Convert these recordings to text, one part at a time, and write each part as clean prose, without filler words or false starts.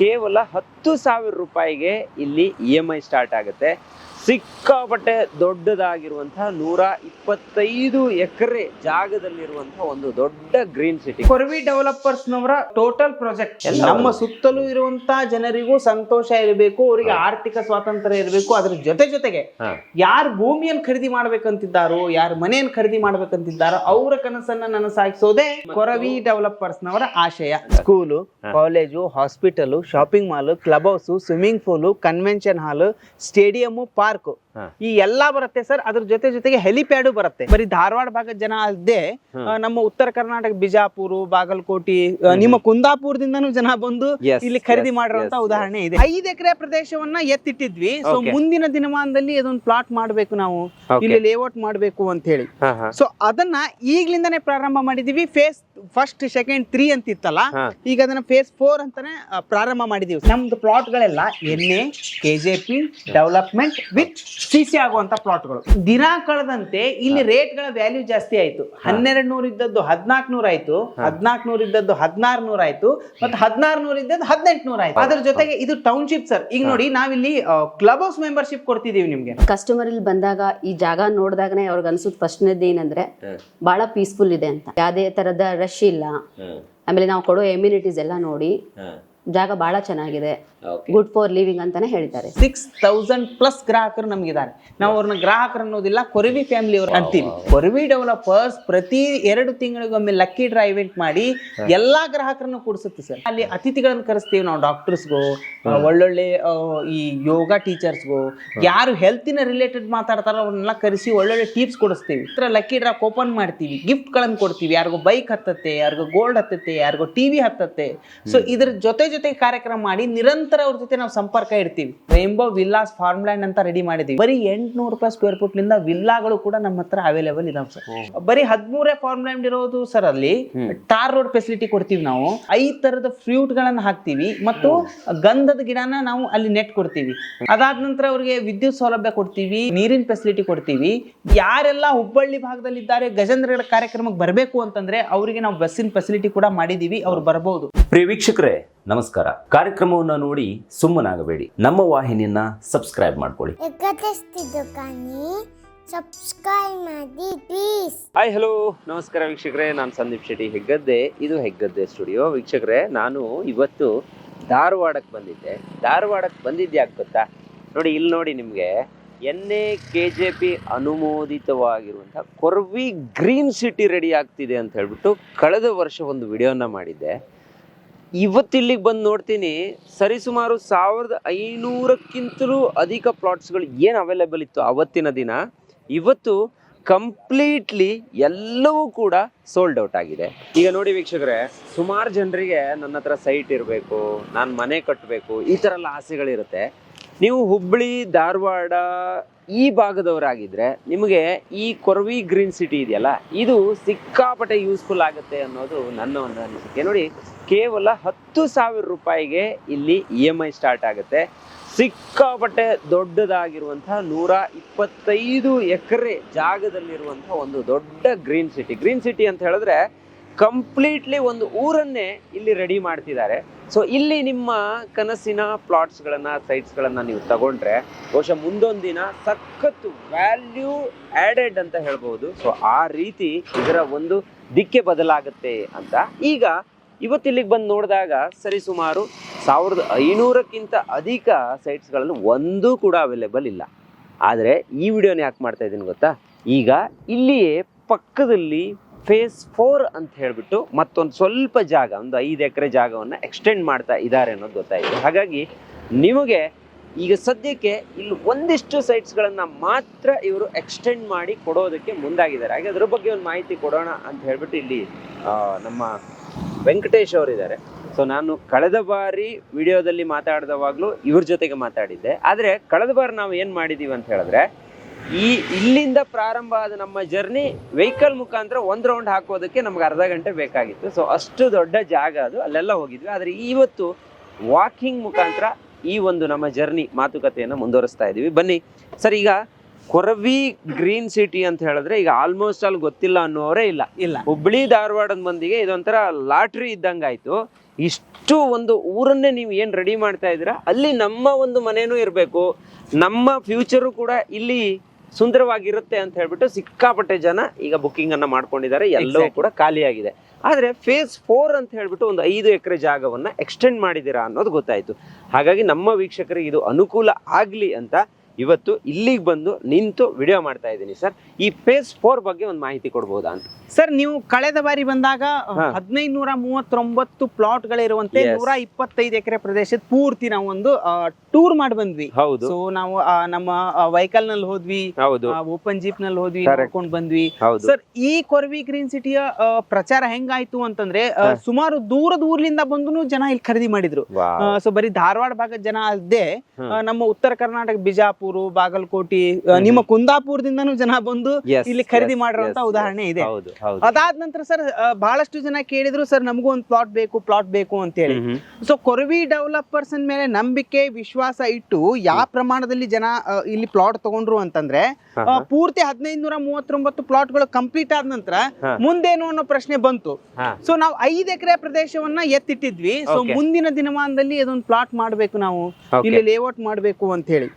ಕೇವಲ 10,000 ರೂಪಾಯಿಗೆ ಇಲ್ಲಿ EMI ಸ್ಟಾರ್ಟ್ ಆಗುತ್ತೆ. ಸಿಕ್ಕಾಪಟ್ಟೆ ದೊಡ್ಡದಾಗಿರುವಂತಹ 125 ಎಕರೆ ಜಾಗದಲ್ಲಿರುವಂತಹ ಒಂದು ದೊಡ್ಡ ಗ್ರೀನ್ ಸಿಟಿ. ಕೊರವಿ ಡೆವಲಪರ್ಸ್ ನವರ ಟೋಟಲ್ ಪ್ರಾಜೆಕ್ಟ್ ನಮ್ಮ ಸುತ್ತಲೂ ಇರುವಂತಹ ಜನರಿಗೂ ಸಂತೋಷ ಇರಬೇಕು, ಅವರಿಗೆ ಆರ್ಥಿಕ ಸ್ವಾತಂತ್ರ್ಯ ಇರಬೇಕು. ಅದ್ರ ಜೊತೆಗೆ ಯಾರು ಭೂಮಿಯನ್ನು ಖರೀದಿ ಮಾಡ್ಬೇಕಂತಿದ್ದಾರೋ, ಯಾರು ಮನೆಯನ್ನು ಖರೀದಿ ಮಾಡ್ಬೇಕಂತಿದ್ದಾರೋ ಅವರ ಕನಸನ್ನ ನನಸಾಗಿಸೋದೇ ಕೊರವಿ ಡೆವಲಪರ್ಸ್ ನವರ ಆಶಯ. School, college, hospital, shopping mall, club house, swimming pool, convention hall, stadium, park ಈ ಎಲ್ಲಾ ಬರುತ್ತೆ ಸರ್. ಅದ್ರ ಜೊತೆಗೆ ಹೆಲಿಪ್ಯಾಡು ಬರುತ್ತೆ. ಬರೀ ಧಾರವಾಡ ಭಾಗದ ಜನ ಅಲ್ಲದೆ ನಮ್ಮ ಉತ್ತರ ಕರ್ನಾಟಕ, ಬಿಜಾಪುರ, ಬಾಗಲಕೋಟೆ, ನಿಮ್ಮ ಕುಂದಾಪುರದಿಂದನೂ ಜನ ಬಂದು ಇಲ್ಲಿ ಖರೀದಿ ಮಾಡಿರುವಂತ ಉದಾಹರಣೆ ಇದೆ. 5 ಎಕರೆ ಪ್ರದೇಶವನ್ನ ಎತ್ತಿಟ್ಟಿದ್ವಿ. ಸೊ ಮುಂದಿನ ದಿನಮಾನದಲ್ಲಿ ಅದೊಂದು ಪ್ಲಾಟ್ ಮಾಡ್ಬೇಕು, ನಾವು ಇಲ್ಲಿ ಲೇಔಟ್ ಮಾಡ್ಬೇಕು ಅಂತ ಹೇಳಿ. ಸೊ ಅದನ್ನ ಈಗ್ಲಿಂದಾನೇ ಪ್ರಾರಂಭ ಮಾಡಿದೀವಿ. ಫೇಸ್ 1, 2, 3 ಅಂತ ಇತ್ತಲ್ಲ, ಈಗ ಅದನ್ನ ಫೇಸ್ 4 ಅಂತಾನೆ ಪ್ರಾರಂಭ ಮಾಡಿದೀವಿ. ನಮ್ದು ಪ್ಲಾಟ್ ಗಳೆಲ್ಲ NA, KJP development with CC ಆಗುವಂತ ಪ್ಲಾಟ್ಗಳು. ದಿನ ಕಳೆದಂತೆ ಇಲ್ಲಿ ರೇಟ್ ಗಳ ವ್ಯಾಲ್ಯೂ ಜಾಸ್ತಿ ಆಯ್ತು. 1200 ಇದ್ದದ್ದು 1400 ಆಯ್ತು, 1400 ಇದ್ದದ್ದು 1600 ಆಯ್ತು, ಮತ್ತೆ 1600 ಇದ್ದದ್ದು 1800 ಆಯ್ತು. ಅದ್ರ ಜೊತೆಗೆ ಇದು ಟೌನ್ಶಿಪ್ ಸರ್. ಈಗ ನೋಡಿ, ನಾವಿಲ್ಲಿ ಕ್ಲಬ್ ಹೌಸ್ ಮೆಂಬರ್ಶಿಪ್ ಕೊಡ್ತಿದೀವಿ ನಿಮ್ಗೆ. ಕಸ್ಟಮರ್ ಇಲ್ಲಿ ಬಂದಾಗ ಈ ಜಾಗ ನೋಡಿದಾಗನೇ ಅವ್ರಿಗೆ ಅನ್ಸುತ್ತೆ ಫಸ್ಟ್ನೇದು ಏನಂದ್ರೆ ಬಹಳ ಪೀಸ್ಫುಲ್ ಇದೆ ಅಂತ. ಯಾವುದೇ ತರದ ರಶ್ ಇಲ್ಲ. ಆಮೇಲೆ ನಾವು ಕೊಡೋ ಎಮ್ಯುನಿಟೀಸ್ ಎಲ್ಲ ನೋಡಿ ಜಾಗ ಬಹಳ ಚೆನ್ನಾಗಿದೆ, ಗುಡ್ ಫಾರ್ ಲಿವಿಂಗ್ ಅಂತಾನೆ ಹೇಳ್ತಾರೆ. 6,000 ಪ್ಲಸ್ ಗ್ರಾಹಕರು ನಮ್ಗಿದ್ದಾರೆ. ನಾವು ಅವ್ರನ್ನ ಗ್ರಾಹಕರು ಅನ್ನೋದಿಲ್ಲ, ಕೊರವಿ ಫ್ಯಾಮಿಲಿ ಅವ್ರು ಅಂತೀವಿ. ಕೊರವಿ ಡೆವಲಪರ್ಸ್ ಪ್ರತಿ 2 ತಿಂಗಳಿಗೊಮ್ಮೆ ಲಕ್ಕಿ ಡ್ರಾ ಇವೆಂಟ್ ಮಾಡಿ ಎಲ್ಲಾ ಗ್ರಾಹಕರನ್ನು ಕೂಡಿಸುತ್ತೆ ಸರ್. ಅಲ್ಲಿ ಅತಿಥಿಗಳನ್ನು ಕರೆಸ್ತೀವಿ ನಾವು, ಡಾಕ್ಟರ್ಸ್ಗೂ, ಒಳ್ಳೊಳ್ಳೆ ಈ ಯೋಗ ಟೀಚರ್ಸ್ಗೂ, ಯಾರು ಹೆಲ್ತಿನ ರಿಲೇಟೆಡ್ ಮಾತಾಡ್ತಾರೋ ಅವ್ರನ್ನೆಲ್ಲ ಕರೆಸಿ ಒಳ್ಳೊಳ್ಳೆ ಟಿಪ್ಸ್ ಕೊಡಿಸ್ತೀವಿ. ಲಕ್ಕಿ ಡ್ರಾ ಓಪನ್ ಮಾಡ್ತೀವಿ, ಗಿಫ್ಟ್ ಗಳನ್ನ ಕೊಡ್ತೀವಿ. ಯಾರಿಗೋ ಬೈಕ್ ಹತ್ತತ್ತೆ, ಯಾರಿಗೋ ಗೋಲ್ಡ್ ಹತ್ತತ್ತೆ, ಯಾರಿಗೋ TV ಹತ್ತತ್ತೆ. ಸೊ ಇದ್ರ ಜೊತೆ ಕಾರ್ಯಕ್ರಮ ಮಾಡಿ ನಿರಂತರ ಅವ್ರ ಜೊತೆ ನಾವು ಸಂಪರ್ಕ ಇರ್ತೀವಿ. ರೇನ್ಬೋ ವಿಲ್ಲಾಸ್ ಫಾರ್ಮ್ ಲ್ಯಾಂಡ್ ಅಂತ ರೆಡಿ ಮಾಡಿದೀವಿ. ಬರೀ 800 ರೂಪಾಯಿ ಸ್ಕ್ವೇರ್ ಫುಟ್ ನಿಂದ ವಿಲ್ಲಾಗಳು ಕೂಡ ನಮ್ಮ ಹತ್ರ ಅವೈಲೇಬಲ್ ಇದಾವೆ ಸರ್. ಬರೀ 13 ಫಾರ್ಮ್ ಲ್ಯಾಂಡ್ ಇರೋದು ಸರ್. ಅಲ್ಲಿ ಟಾರ್ ರೋಡ್ ಫೆಸಿಲಿಟಿ ಕೊಡ್ತೀವಿ ನಾವು. 5 ತರದ ಫ್ರೂಟ್ ಗಳನ್ನ ಹಾಕ್ತಿವಿ ಮತ್ತು ಗಂಧದ ಗಿಡನ ನಾವು ಅಲ್ಲಿ ನೆಟ್ ಕೊಡ್ತೀವಿ. ಅದಾದ ನಂತರ ಅವ್ರಿಗೆ ವಿದ್ಯುತ್ ಸೌಲಭ್ಯ ಕೊಡ್ತೀವಿ, ನೀರಿನ ಫೆಸಿಲಿಟಿ ಕೊಡ್ತೀವಿ. ಯಾರೆಲ್ಲ ಹುಬ್ಬಳ್ಳಿ ಭಾಗದಲ್ಲಿ ಇದ್ದಾರೆ, ಗಜೇಂದ್ರಗಡ ಕಾರ್ಯಕ್ರಮಕ್ಕೆ ಬರಬೇಕು ಅಂತಂದ್ರೆ ಅವರಿಗೆ ನಾವು ಬಸ್ಸಿನ ಫೆಸಿಲಿಟಿ ಕೂಡ ಮಾಡಿದೀವಿ, ಅವ್ರು ಬರಬಹುದು. ಪ್ರಿಯ ವೀಕ್ಷಕರೇ ನಮಸ್ಕಾರ. ಕಾರ್ಯಕ್ರಮವನ್ನು ನೋಡಿ ಸುಮ್ಮನಾಗಬೇಡಿ, ನಮ್ಮ ವಾಹಿನಿಯನ್ನ ಸಬ್ಸ್ಕ್ರೈಬ್ ಮಾಡ್ಕೊಳ್ಳಿ. ಹಾಯ್, ಹಲೋ, ನಮಸ್ಕಾರ ವೀಕ್ಷಕರೇ. ನಾನು ಸಂದೀಪ್ ಶೆಟ್ಟಿ, ಹೆಗ್ಗದ್ದೆ. ಇದು ಹೆಗ್ಗದ್ದೆ ಸ್ಟುಡಿಯೋ. ವೀಕ್ಷಕರೇ, ನಾನು ಇವತ್ತು ಧಾರವಾಡಕ್ಕೆ ಬಂದಿದ್ದೆ. ಧಾರವಾಡಕ್ಕೆ ಬಂದಿದ್ದೆ ಯಾಕೆ ಗೊತ್ತಾ? ನೋಡಿ, ಇಲ್ಲಿ ನೋಡಿ, ನಿಮಗೆ NA KJP ಅನುಮೋದಿತವಾಗಿರುವಂತಹ ಕೊರವಿ ಗ್ರೀನ್ ಸಿಟಿ ರೆಡಿ ಆಗ್ತಿದೆ ಅಂತ ಹೇಳ್ಬಿಟ್ಟು ಕಳೆದ ವರ್ಷ ಒಂದು ವಿಡಿಯೋನ ಮಾಡಿದ್ದೆ. ಇವತ್ತಿಲ್ಲಿಗೆ ಬಂದು ನೋಡ್ತೀನಿ, ಸರಿಸುಮಾರು 1500ಕ್ಕಿಂತಲೂ ಅಧಿಕ ಪ್ಲಾಟ್ಸ್ಗಳು ಏನು ಅವೈಲೇಬಲ್ ಇತ್ತು ಅವತ್ತಿನ ದಿನ, ಇವತ್ತು ಕಂಪ್ಲೀಟ್ಲಿ ಎಲ್ಲವೂ ಕೂಡ ಸೋಲ್ಡ್ ಔಟ್ ಆಗಿದೆ. ಈಗ ನೋಡಿ ವೀಕ್ಷಕರೇ, ಸುಮಾರು ಜನರಿಗೆ ನನ್ನ ಹತ್ರ ಸೈಟ್ ಇರಬೇಕು, ನಾನು ಮನೆ ಕಟ್ಟಬೇಕು, ಈ ಥರ ಎಲ್ಲ ಆಸೆಗಳಿರುತ್ತೆ. ನೀವು ಹುಬ್ಬಳ್ಳಿ, ಧಾರವಾಡ ಈ ಭಾಗದವರಾಗಿದ್ದರೆ ನಿಮಗೆ ಈ ಕೊರವಿ ಗ್ರೀನ್ ಸಿಟಿ ಇದೆಯಲ್ಲ, ಇದು ಸಿಕ್ಕಾಪಟ್ಟೆ ಯೂಸ್ಫುಲ್ ಆಗುತ್ತೆ ಅನ್ನೋದು ನನ್ನ ಒಂದು ಅನಿಸಿಕೆ. ನೋಡಿ, ಕೇವಲ 10,000 ರೂಪಾಯಿಗೆ ಇಲ್ಲಿ EMI ಸ್ಟಾರ್ಟ್ ಆಗುತ್ತೆ. ಸಿಕ್ಕಾಪಟ್ಟೆ ದೊಡ್ಡದಾಗಿರುವಂತಹ 125 ಎಕರೆ ಜಾಗದಲ್ಲಿರುವಂತಹ ಒಂದು ದೊಡ್ಡ ಗ್ರೀನ್ ಸಿಟಿ. ಗ್ರೀನ್ ಸಿಟಿ ಅಂತ ಹೇಳಿದ್ರೆ ಕಂಪ್ಲೀಟ್ಲಿ ಒಂದು ಊರನ್ನೇ ಇಲ್ಲಿ ರೆಡಿ ಮಾಡ್ತಿದ್ದಾರೆ. ಸೊ ಇಲ್ಲಿ ನಿಮ್ಮ ಕನಸಿನ ಪ್ಲಾಟ್ಸ್ಗಳನ್ನು, ಸೈಟ್ಸ್ಗಳನ್ನು ನೀವು ತಗೊಂಡ್ರೆ ಬಹುಶಃ ಮುಂದೊಂದು ದಿನ ಸಖತ್ತು ವ್ಯಾಲ್ಯೂ ಆ್ಯಡೆಡ್ ಅಂತ ಹೇಳ್ಬೋದು. ಸೊ ಆ ರೀತಿ ಇದರ ಒಂದು ದಿಕ್ಕೆ ಬದಲಾಗುತ್ತೆ ಅಂತ. ಈಗ ಇವತ್ತಿಲ್ಲಿಗೆ ಬಂದು ನೋಡಿದಾಗ ಸರಿಸುಮಾರು 1500ಕ್ಕಿಂತ ಅಧಿಕ ಸೈಟ್ಸ್ಗಳಲ್ಲಿ ಒಂದೂ ಕೂಡ ಅವೈಲೇಬಲ್ ಇಲ್ಲ. ಆದರೆ ಈ ವಿಡಿಯೋನ ಯಾಕೆ ಮಾಡ್ತಾ ಇದ್ದೀನಿ ಗೊತ್ತಾ? ಈಗ ಇಲ್ಲಿಯೇ ಪಕ್ಕದಲ್ಲಿ ಫೇಸ್ 4 ಅಂತ ಹೇಳ್ಬಿಟ್ಟು ಮತ್ತೊಂದು ಸ್ವಲ್ಪ ಜಾಗ, ಒಂದು 5 ಎಕರೆ ಜಾಗವನ್ನು ಎಕ್ಸ್ಟೆಂಡ್ ಮಾಡ್ತಾ ಇದ್ದಾರೆ ಅನ್ನೋದು ಗೊತ್ತಾಯಿತು. ಹಾಗಾಗಿ ನಿಮಗೆ ಈಗ ಸದ್ಯಕ್ಕೆ ಇಲ್ಲಿ ಒಂದಿಷ್ಟು ಸೈಟ್ಸ್ಗಳನ್ನು ಮಾತ್ರ ಇವರು ಎಕ್ಸ್ಟೆಂಡ್ ಮಾಡಿ ಕೊಡೋದಕ್ಕೆ ಮುಂದಾಗಿದ್ದಾರೆ. ಹಾಗೆ ಅದ್ರ ಬಗ್ಗೆ ಒಂದು ಮಾಹಿತಿ ಕೊಡೋಣ ಅಂತ ಹೇಳ್ಬಿಟ್ಟು ಇಲ್ಲಿ ನಮ್ಮ ವೆಂಕಟೇಶ್ ಅವರಿದ್ದಾರೆ. ಸೊ ನಾನು ಕಳೆದ ಬಾರಿ ವಿಡಿಯೋದಲ್ಲಿ ಮಾತಾಡಿದವಾಗಲೂ ಇವ್ರ ಜೊತೆಗೆ ಮಾತಾಡಿದ್ದೆ. ಆದರೆ ಕಳೆದ ಬಾರಿ ನಾವು ಏನು ಮಾಡಿದ್ದೀವಿ ಅಂತ ಹೇಳಿದ್ರೆ, ಇಲ್ಲಿಂದ ಪ್ರಾರಂಭ ಆದ ನಮ್ಮ ಜರ್ನಿ ವೆಹಿಕಲ್ ಮುಖಾಂತರ 1 ರೌಂಡ್ ಹಾಕೋದಕ್ಕೆ ನಮ್ಗೆ ಅರ್ಧ ಗಂಟೆ ಬೇಕಾಗಿತ್ತು. ಸೊ ಅಷ್ಟು ದೊಡ್ಡ ಜಾಗ ಅದು, ಅಲ್ಲೆಲ್ಲ ಹೋಗಿದ್ವಿ. ಆದರೆ ಇವತ್ತು ವಾಕಿಂಗ್ ಮುಖಾಂತರ ಈ ಒಂದು ನಮ್ಮ ಜರ್ನಿ ಮಾತುಕತೆಯನ್ನು ಮುಂದುವರಿಸ್ತಾ ಇದ್ದೀವಿ. ಬನ್ನಿ ಸರ್. ಈಗ ಕೊರವಿ ಗ್ರೀನ್ ಸಿಟಿ ಅಂತ ಹೇಳಿದ್ರೆ ಈಗ ಆಲ್ಮೋಸ್ಟ್ ಅಲ್ಲಿ ಗೊತ್ತಿಲ್ಲ ಅನ್ನೋರೇ ಇಲ್ಲ. ಹುಬ್ಬಳ್ಳಿ ಧಾರವಾಡದ ಮಂದಿಗೆ ಇದೊಂಥರ ಲಾಟ್ರಿ ಇದ್ದಂಗಾಯ್ತು. ಇಷ್ಟು ಒಂದು ಊರನ್ನೇ ನೀವು ಏನು ರೆಡಿ ಮಾಡ್ತಾ ಇದ್ದೀರಾ, ಅಲ್ಲಿ ನಮ್ಮ ಒಂದು ಮನೇನೂ ಇರಬೇಕು, ನಮ್ಮ ಫ್ಯೂಚರು ಕೂಡ ಇಲ್ಲಿ ಸುಂದರವಾಗಿರುತ್ತೆ ಅಂತ ಹೇಳ್ಬಿಟ್ಟು ಸಿಕ್ಕಾಪಟ್ಟೆ ಜನ ಈಗ ಬುಕ್ಕಿಂಗ್ ಅನ್ನ ಮಾಡ್ಕೊಂಡಿದ್ದಾರೆ, ಎಲ್ಲವೂ ಕೂಡ ಖಾಲಿಯಾಗಿದೆ. ಆದ್ರೆ ಫೇಸ್ 4 ಅಂತ ಹೇಳ್ಬಿಟ್ಟು ಒಂದು 5 ಎಕರೆ ಜಾಗವನ್ನ ಎಕ್ಸ್ಟೆಂಡ್ ಮಾಡಿದ್ದೀರಾ ಅನ್ನೋದು ಗೊತ್ತಾಯ್ತು. ಹಾಗಾಗಿ ನಮ್ಮ ವೀಕ್ಷಕರಿಗೆ ಇದು ಅನುಕೂಲ ಆಗ್ಲಿ ಅಂತ ಇವತ್ತು ಇಲ್ಲಿಗೆ ಬಂದು ನಿಂತು ವಿಡಿಯೋ ಮಾಡ್ತಾ ಇದ್ದೀನಿ. ಸರ್, ಈ ಫೇಸ್ 4 ಬಗ್ಗೆ ಒಂದು ಮಾಹಿತಿ ಕೊಡ್ಬೋದಾ ಅಂತ? ಸರ್, ನೀವು ಕಳೆದ ಬಾರಿ ಬಂದಾಗ 1539 ಪ್ಲಾಟ್ಗಳಿರುವಂತೆ 125 ಎಕರೆ ಪ್ರದೇಶದ ಪೂರ್ತಿ ನಾವು ಒಂದು ಟೂರ್ ಮಾಡಿ ಬಂದ್ವಿ. ಹೌದು. ಸೊ ನಾವು ನಮ್ಮ ವೆಹಿಕಲ್ ನಲ್ಲಿ ಹೋದ್ವಿ, ಹೌದು, ಓಪನ್ ಜೀಪ್ ನಲ್ಲಿ ಹೋದ್ವಿ, Correct. ನೋಡ್ಕೊಂಡು ಬಂದ್ವಿ. ಹೌದು. ಸರ್, ಈ ಕೊರವಿ ಗ್ರೀನ್ ಸಿಟಿಯ ಪ್ರಚಾರ ಹೆಂಗಾಯ್ತು ಅಂತಂದ್ರೆ ಸುಮಾರು ದೂರದ ಊರ್ಲಿಂದ ಬಂದು ಜನ ಇಲ್ಲಿ ಖರೀದಿ ಮಾಡಿದ್ರು. ಸೊ ಬರೀ ಧಾರವಾಡ ಭಾಗದ ಜನ ಅಲ್ಲದೆ ನಮ್ಮ ಉತ್ತರ ಕರ್ನಾಟಕ ಬಿಜಾಪುರ, ಬಾಗಲಕೋಟೆ, ನಿಮ್ಮ ಕುಂದಾಪುರದಿಂದನೂ ಜನ ಬಂದು ಇಲ್ಲಿ ಖರೀದಿ ಮಾಡಿರುವಂತ ಉದಾಹರಣೆ ಇದೆ. ಅದಾದ ನಂತರ ಸರ್ ಬಹಳಷ್ಟು ಜನ ಕೇಳಿದ್ರು, ಸರ್ ನಮಗೂ ಒಂದು ಪ್ಲಾಟ್ ಬೇಕು ಅಂತ ಹೇಳಿ. ಸೊ ಕೊರವಿ ಡೆವಲಪರ್ಸ್ ಮೇಲೆ ನಂಬಿಕೆ ವಿಶ್ವಾಸ ಇಟ್ಟು ಯಾವ ಪ್ರಮಾಣದಲ್ಲಿ ಜನ ಇಲ್ಲಿ ಪ್ಲಾಟ್ ತಗೊಂಡ್ರು ಅಂತಂದ್ರೆ ಪೂರ್ತಿ 1539 ಪ್ಲಾಟ್ಗಳು ಕಂಪ್ಲೀಟ್ ಆದ ನಂತರ ಮುಂದೇನು ಅನ್ನೋ ಪ್ರಶ್ನೆ ಬಂತು. ಸೊ ನಾವು 5 ಎಕರೆ ಪ್ರದೇಶವನ್ನ ಎತ್ತಿಟ್ಟಿದ್ವಿ. ಸೊ ಮುಂದಿನ ದಿನಮಾನದಲ್ಲಿ ಅದೊಂದು ಪ್ಲಾಟ್ ಮಾಡ್ಬೇಕು, ನಾವು ಇಲ್ಲಿ ಲೇಔಟ್ ಮಾಡ್ಬೇಕು ಅಂತ ಹೇಳಿ.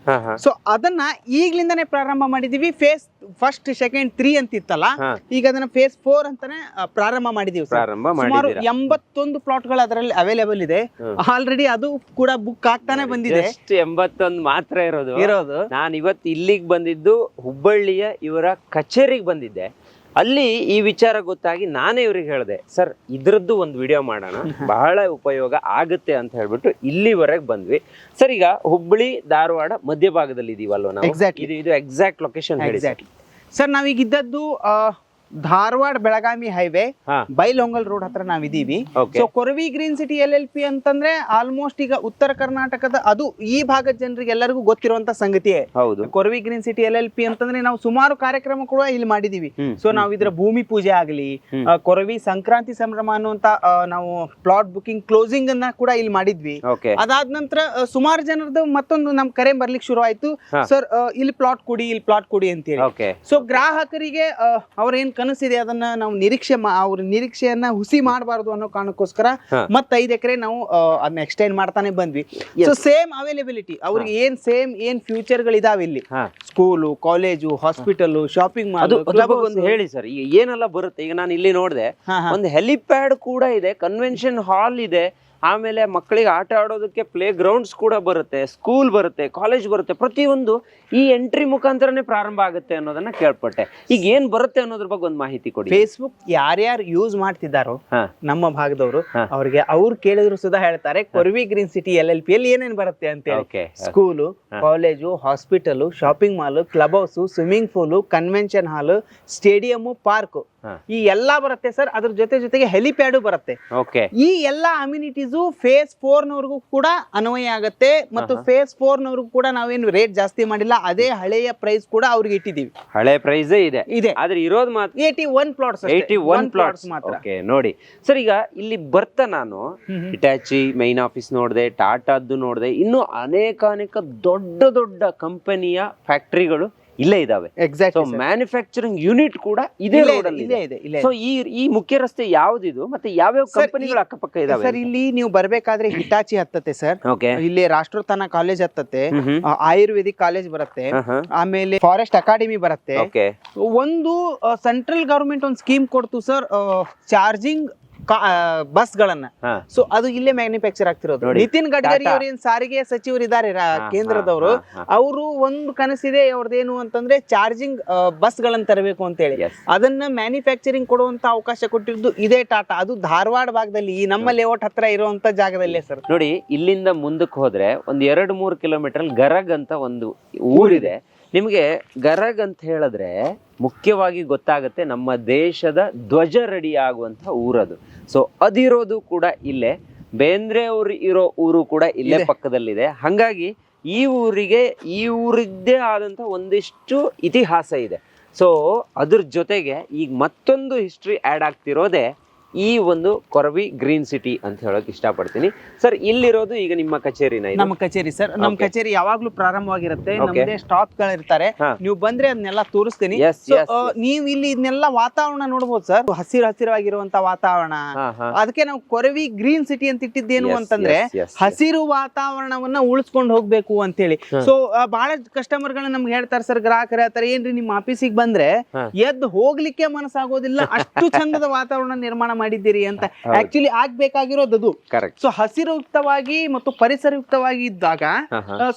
ಸೊ ಅದನ್ನ ಈಗ್ಲಿಂದಾನೇ ಪ್ರಾರಂಭ ಮಾಡಿದೀವಿ. ಫೇಸ್ 1, 2, 3 ಅಂತಿತ್ತಲ್ಲ, ಈಗ ಅದನ್ನ ಫೇಸ್ 4 ಅಂತಾನೆ ಪ್ರಾರಂಭ ಮಾಡಿದೀವಿ. ಸುಮಾರು 81 ಪ್ಲಾಟ್ಗಳು ಅದರಲ್ಲಿ ಅವೈಲೇಬಲ್ ಇದೆ. ಆಲ್ರೆಡಿ ಅದು ಕೂಡ ಬುಕ್ ಆಗ್ತಾನೆ ಬಂದಿದೆ. 81 ಮಾತ್ರ ಇರೋದು. ನಾನು ಇವತ್ತು ಇಲ್ಲಿಗೆ ಬಂದಿದ್ದು ಹುಬ್ಬಳ್ಳಿಯ ಇವರ ಕಚೇರಿಗೆ ಬಂದಿದ್ದೆ. ಅಲ್ಲಿ ಈ ವಿಚಾರ ಗೊತ್ತಾಗಿ ನಾನೇ ಇವ್ರಿಗೆ ಹೇಳಿದೆ, ಸರ್ ಇದ್ರದ್ದು ಒಂದು ವಿಡಿಯೋ ಮಾಡೋಣ, ಬಹಳ ಉಪಯೋಗ ಆಗುತ್ತೆ ಅಂತ ಹೇಳ್ಬಿಟ್ಟು ಇಲ್ಲಿವರೆಗೆ ಬಂದ್ವಿ. ಸರ್, ಈಗ ಹುಬ್ಬಳ್ಳಿ ಧಾರವಾಡ ಮಧ್ಯಭಾಗದಲ್ಲಿ ಇದೀವಲ್ವ ನಾವು? ಇದು ಎಕ್ಸಾಕ್ಟ್ ಲೊಕೇಶನ್ ಹೇಳಿ ಸರ್. ನಾವೀಗ ಇದ್ದದ್ದು ಧಾರವಾಡ ಬೆಳಗಾವಿ ಹೈವೇ ಬೈಲೊಂಗಲ್ ರೋಡ್ ಹತ್ರ ನಾವಿದೀವಿ. So Koravi green city LLP ಅಂತಂದ್ರೆ ಆಲ್ಮೋಸ್ಟ್ ಈಗ ಉತ್ತರ ಕರ್ನಾಟಕದ ಅದು ಈ ಭಾಗದ ಜನರಿಗೆ ಎಲ್ಲರಿಗೂ ಗೊತ್ತಿರುವಂತ ಸಂಗತಿಯೇ. ಕೊರವಿ ಗ್ರೀನ್ ಸಿಟಿ LLP ಅಂತಂದ್ರೆ ನಾವು ಸುಮಾರು ಕಾರ್ಯಕ್ರಮ ಕೂಡ ಇಲ್ಲಿ ಮಾಡಿದೀವಿ. ಸೊ ನಾವು ಇದ್ರ ಭೂಮಿ ಪೂಜೆ ಆಗಲಿ, ಕೊರವಿ ಸಂಕ್ರಾಂತಿ ಸಂಭ್ರಮ ಅನ್ನುವಂತ ನಾವು ಪ್ಲಾಟ್ ಬುಕಿಂಗ್ ಕ್ಲೋಸಿಂಗ್ ಅನ್ನ ಕೂಡ ಇಲ್ಲಿ ಮಾಡಿದ್ವಿ. ಅದಾದ ನಂತರ ಸುಮಾರು ಜನರದ್ದು ಮತ್ತೊಂದು ನಮ್ ಕರೆ ಬರ್ಲಿಕ್ಕೆ ಶುರು ಆಯ್ತು, ಸರ್ ಇಲ್ಲಿ ಪ್ಲಾಟ್ ಕೊಡಿ ಅಂತ ಹೇಳಿ. ಸೊ ಗ್ರಾಹಕರಿಗೆ ಅವ್ರೇನ್ ಕನಸಿದೆ ಅದನ್ನ ನಾವು ಅವ್ರ ನಿರೀಕ್ಷೆಯನ್ನ ಹುಸಿ ಮಾಡಬಾರದು ಅನ್ನೋ ಕಾರಣಕ್ಕೋಸ್ಕರ ಮತ್ತೆ 5 ಎಕರೆ ನಾವು ಅದನ್ನ ಎಕ್ಸ್ಟೆಂಡ್ ಮಾಡ್ತಾನೆ ಬಂದ್ವಿ. ಸೊ ಸೇಮ್ ಅವೈಲೇಬಿಲಿಟಿ ಅವ್ರಿಗೆ ಏನ್ ಫ್ಯೂಚರ್ ಗಳಿದಾವೆ ಇಲ್ಲಿ, school, college, hospital, shopping mall. ಹೇಳಿ ಸರ್, ಈಗ ಏನೆಲ್ಲ ಬರುತ್ತೆ? ಈಗ ನಾನು ಇಲ್ಲಿ ನೋಡಿದೆ, ಒಂದು ಹೆಲಿಪ್ಯಾಡ್ ಕೂಡ ಇದೆ, ಕನ್ವೆನ್ಷನ್ ಹಾಲ್ ಇದೆ, ಆಮೇಲೆ ಮಕ್ಕಳಿಗೆ ಆಟ ಆಡೋದಕ್ಕೆ ಪ್ಲೇ ಗ್ರೌಂಡ್ಸ್ ಕೂಡ ಬರುತ್ತೆ, ಸ್ಕೂಲ್ ಬರುತ್ತೆ, ಕಾಲೇಜ್ ಬರುತ್ತೆ, ಪ್ರತಿಯೊಂದು ಈ ಎಂಟ್ರಿ ಮುಖಾಂತರನೇ ಪ್ರಾರಂಭ ಆಗುತ್ತೆ ಅನ್ನೋದನ್ನ ಕೇಳ್ಪಟ್ಟೆ. ಈಗ ಏನ್ ಬರುತ್ತೆ ಅನ್ನೋದ್ರ ಬಗ್ಗೆ ಒಂದು ಮಾಹಿತಿ ಕೊಡಿ. ಫೇಸ್ಬುಕ್ ಯಾರ್ಯಾರು ಯೂಸ್ ಮಾಡ್ತಿದ್ದಾರೋ ನಮ್ಮ ಭಾಗದವರು, ಅವ್ರಿಗೆ ಅವ್ರು ಕೇಳಿದ್ರು ಸುಧಾ ಹೇಳ್ತಾರೆ ಕೊರವಿ ಗ್ರೀನ್ ಸಿಟಿ LLP ಅಲ್ಲಿ ಏನೇನ್ ಬರುತ್ತೆ ಅಂತ ಹೇಳಿ. School, college, hospital, shopping mall, club house, swimming pool, convention hall, stadium, park, ಈ ಎಲ್ಲಾ ಬರುತ್ತೆ ಸರ್. ಅದ್ರ ಜೊತೆಗೆ ಹೆಲಿಪ್ಯಾಡು ಬರುತ್ತೆ. ಈ ಎಲ್ಲಾ ಅಮ್ಯುನಿಟೀಸ್ ಫೇಸ್ 4 ನವರೆಗೂ ಕೂಡ ಅನ್ವಯ ಆಗತ್ತೆ. ಮತ್ತು ಫೇಸ್ 4 ನವರೆಗೂ ಕೂಡ ನಾವೇನು ರೇಟ್ ಜಾಸ್ತಿ ಮಾಡಿಲ್ಲ, ಅದೇ ಹಳೆಯ ಪ್ರೈಸ್ ಕೂಡ ಅವ್ರಿಗೆ ಇಟ್ಟಿದೀವಿ. ಹಳೆ ಪ್ರೈಸ್ ಇದೆ, ಆದ್ರೆ ಇರೋದು ಮಾತ್ರ 81 ಪ್ಲಾಟ್ಸ್ ಮಾತ್ರ. ನೋಡಿ ಸರ್, ಈಗ ಇಲ್ಲಿ ಬರ್ತಾ ನಾನು ಹಿಟಾಚಿ ಮೈನ್ ಆಫೀಸ್ ನೋಡಿದೆ, ಟಾಟಾದ್ದು ನೋಡಿದೆ, ಇನ್ನು ಅನೇಕ ದೊಡ್ಡ ಕಂಪನಿಯ ಫ್ಯಾಕ್ಟರಿಗಳು ಇಲ್ಲೇ ಇದಾವೆ. ಮ್ಯಾನುಫ್ಯಾಕ್ಚರಿಂಗ್ ಯೂನಿಟ್ ಕೂಡ ಇದೇ ರೋಡ್ ಅಲ್ಲಿ ಇದೆ. ಸೊ ಈ ಮುಖ್ಯ ರಸ್ತೆ ಯಾವ್ದಿದು ಮತ್ತೆ ಯಾವ್ಯಾವ ಕಂಪನಿಗಳು ಅಕ್ಕಪಕ್ಕ ಇದಾವೆ ಸರ್? ಇಲ್ಲಿ ನೀವು ಬರ್ಬೇಕಾದ್ರೆ ಹಿಟಾಚಿ ಹತ್ತತೆ ಸರ್, ಇಲ್ಲಿ ರಾಷ್ಟ್ರೋತ್ಥಾನ ಕಾಲೇಜ್ ಹತ್ತತೆ, ಆಯುರ್ವೇದಿಕ್ ಕಾಲೇಜ್ ಬರುತ್ತೆ, ಆಮೇಲೆ ಫಾರೆಸ್ಟ್ ಅಕಾಡೆಮಿ ಬರುತ್ತೆ. ಒಂದು ಸೆಂಟ್ರಲ್ ಗವರ್ಮೆಂಟ್ ಒಂದು ಸ್ಕೀಮ್ ಕೊಡ್ತು ಸರ್, ಚಾರ್ಜಿಂಗ್ ಬಸ್ ಗಳನ್ನ. ಸೊ ಅದು ಇಲ್ಲೇ ಮ್ಯಾನುಫ್ಯಾಕ್ಚರ್ ಆಗ್ತಿರೋದು. ನಿತಿನ್ ಗಡ್ಕರಿ ಅವರು ಏನ್ ಸಾರಿಗೆ ಸಚಿವರು ಇದ್ದಾರೆ ಕೇಂದ್ರದವರು, ಅವರು ಒಂದು ಕನಸಿದೆ ಅವ್ರದ್ದೇನು ಅಂತಂದ್ರೆ ಚಾರ್ಜಿಂಗ್ ಬಸ್ ಗಳನ್ನ ತರಬೇಕು ಅಂತ ಹೇಳಿ. ಅದನ್ನ ಮ್ಯಾನುಫ್ಯಾಕ್ಚರಿಂಗ್ ಕೊಡುವಂತ ಅವಕಾಶ ಕೊಟ್ಟಿದ್ದು ಇದೇ ಟಾಟಾ. ಅದು ಧಾರವಾಡ ಭಾಗದಲ್ಲಿ ಈ ನಮ್ಮ ಲೇಔಟ್ ಹತ್ರ ಇರುವಂತ ಜಾಗದಲ್ಲೇ ಸರ್. ನೋಡಿ, ಇಲ್ಲಿಂದ ಮುಂದಕ್ಕೆ ಹೋದ್ರೆ ಒಂದ್ 2-3 ಕಿಲೋಮೀಟರ್ ಗರಗ್ ಅಂತ ಒಂದು ಊರಿದೆ. ನಿಮಗೆ ಗರಗ್ ಅಂತ ಹೇಳಿದ್ರೆ ಮುಖ್ಯವಾಗಿ ಗೊತ್ತಾಗುತ್ತೆ, ನಮ್ಮ ದೇಶದ ಧ್ವಜ ರೆಡಿ ಆಗುವಂತ ಊರದು. ಸೊ ಅದಿರೋದು ಕೂಡ ಇಲ್ಲೇ. ಬೇಂದ್ರೆ ಅವರು ಇರೋ ಊರು ಕೂಡ ಇಲ್ಲೇ ಪಕ್ಕದಲ್ಲಿದೆ. ಹಾಗಾಗಿ ಈ ಊರಿದ್ದೇ ಆದಂತ ಒಂದಿಷ್ಟು ಇತಿಹಾಸ ಇದೆ. ಸೊ ಅದ್ರ ಜೊತೆಗೆ ಈಗ ಮತ್ತೊಂದು ಹಿಸ್ಟ್ರಿ ಆ್ಯಡ್ ಆಗ್ತಿರೋದೇ ಈ ಒಂದು ಕೊರವಿ ಗ್ರೀನ್ ಸಿಟಿ ಅಂತ ಹೇಳಕ್ ಇಷ್ಟಪಡ್ತೀನಿ ಸರ್. ಇಲ್ಲಿರೋದು ಈಗ ನಿಮ್ಮ ಕಚೇರಿನ ಇದು? ನಮ್ಮ ಕಚೇರಿ ಸರ್, ನಮ್ಮ ಕಚೇರಿ ಯಾವಾಗ್ಲೂ ಪ್ರಾರಂಭವಾಗಿರುತ್ತೆ. ನಮ್ದೇ ಸ್ಟಾಫ್ ಗಳಿರ್ತಾರೆ, ನೀವು ಬಂದ್ರೆ ಅದನ್ನೆಲ್ಲ ತೋರಿಸ್ತೀನಿ. ನೀವು ಇಲ್ಲಿ ಇದನ್ನೆಲ್ಲ ವಾತಾವರಣ ನೋಡ್ಬೋದು ಸರ್, ಹಸಿರಾಗಿರುವಂತ ವಾತಾವರಣ. ಅದಕ್ಕೆ ನಾವು ಕೊರವಿ ಗ್ರೀನ್ ಸಿಟಿ ಅಂತ ಇಟ್ಟಿದ್ದೇನು ಅಂತಂದ್ರೆ ಹಸಿರು ವಾತಾವರಣವನ್ನ ಉಳಿಸ್ಕೊಂಡು ಹೋಗ್ಬೇಕು ಅಂತ ಹೇಳಿ. ಸೊ ಬಹಳ ಕಸ್ಟಮರ್ ಗಳನ್ನ ನಮ್ಗೆ ಹೇಳ್ತಾರೆ ಸರ್, ಗ್ರಾಹಕರು ಹೇಳ್ತಾರೆ, ಏನ್ರಿ ನಿಮ್ಮ ಆಫೀಸಿಗೆ ಬಂದ್ರೆ ಎದ್ದು ಹೋಗ್ಲಿಕ್ಕೆ ಮನಸ್ಸಾಗೋದಿಲ್ಲ, ಅಷ್ಟು ಚಂದದ ವಾತಾವರಣ ನಿರ್ಮಾಣ ಮಾಡಿದ್ದೀರಿ ಅಂತ. ಆಕ್ಚುಲಿ ಆಗ್ಬೇಕಾಗಿರೋದು ಅದು. ಸೊ ಹಸಿರುಯುಕ್ತವಾಗಿ ಮತ್ತು ಪರಿಸರಯುಕ್ತವಾಗಿ ಇದ್ದಾಗ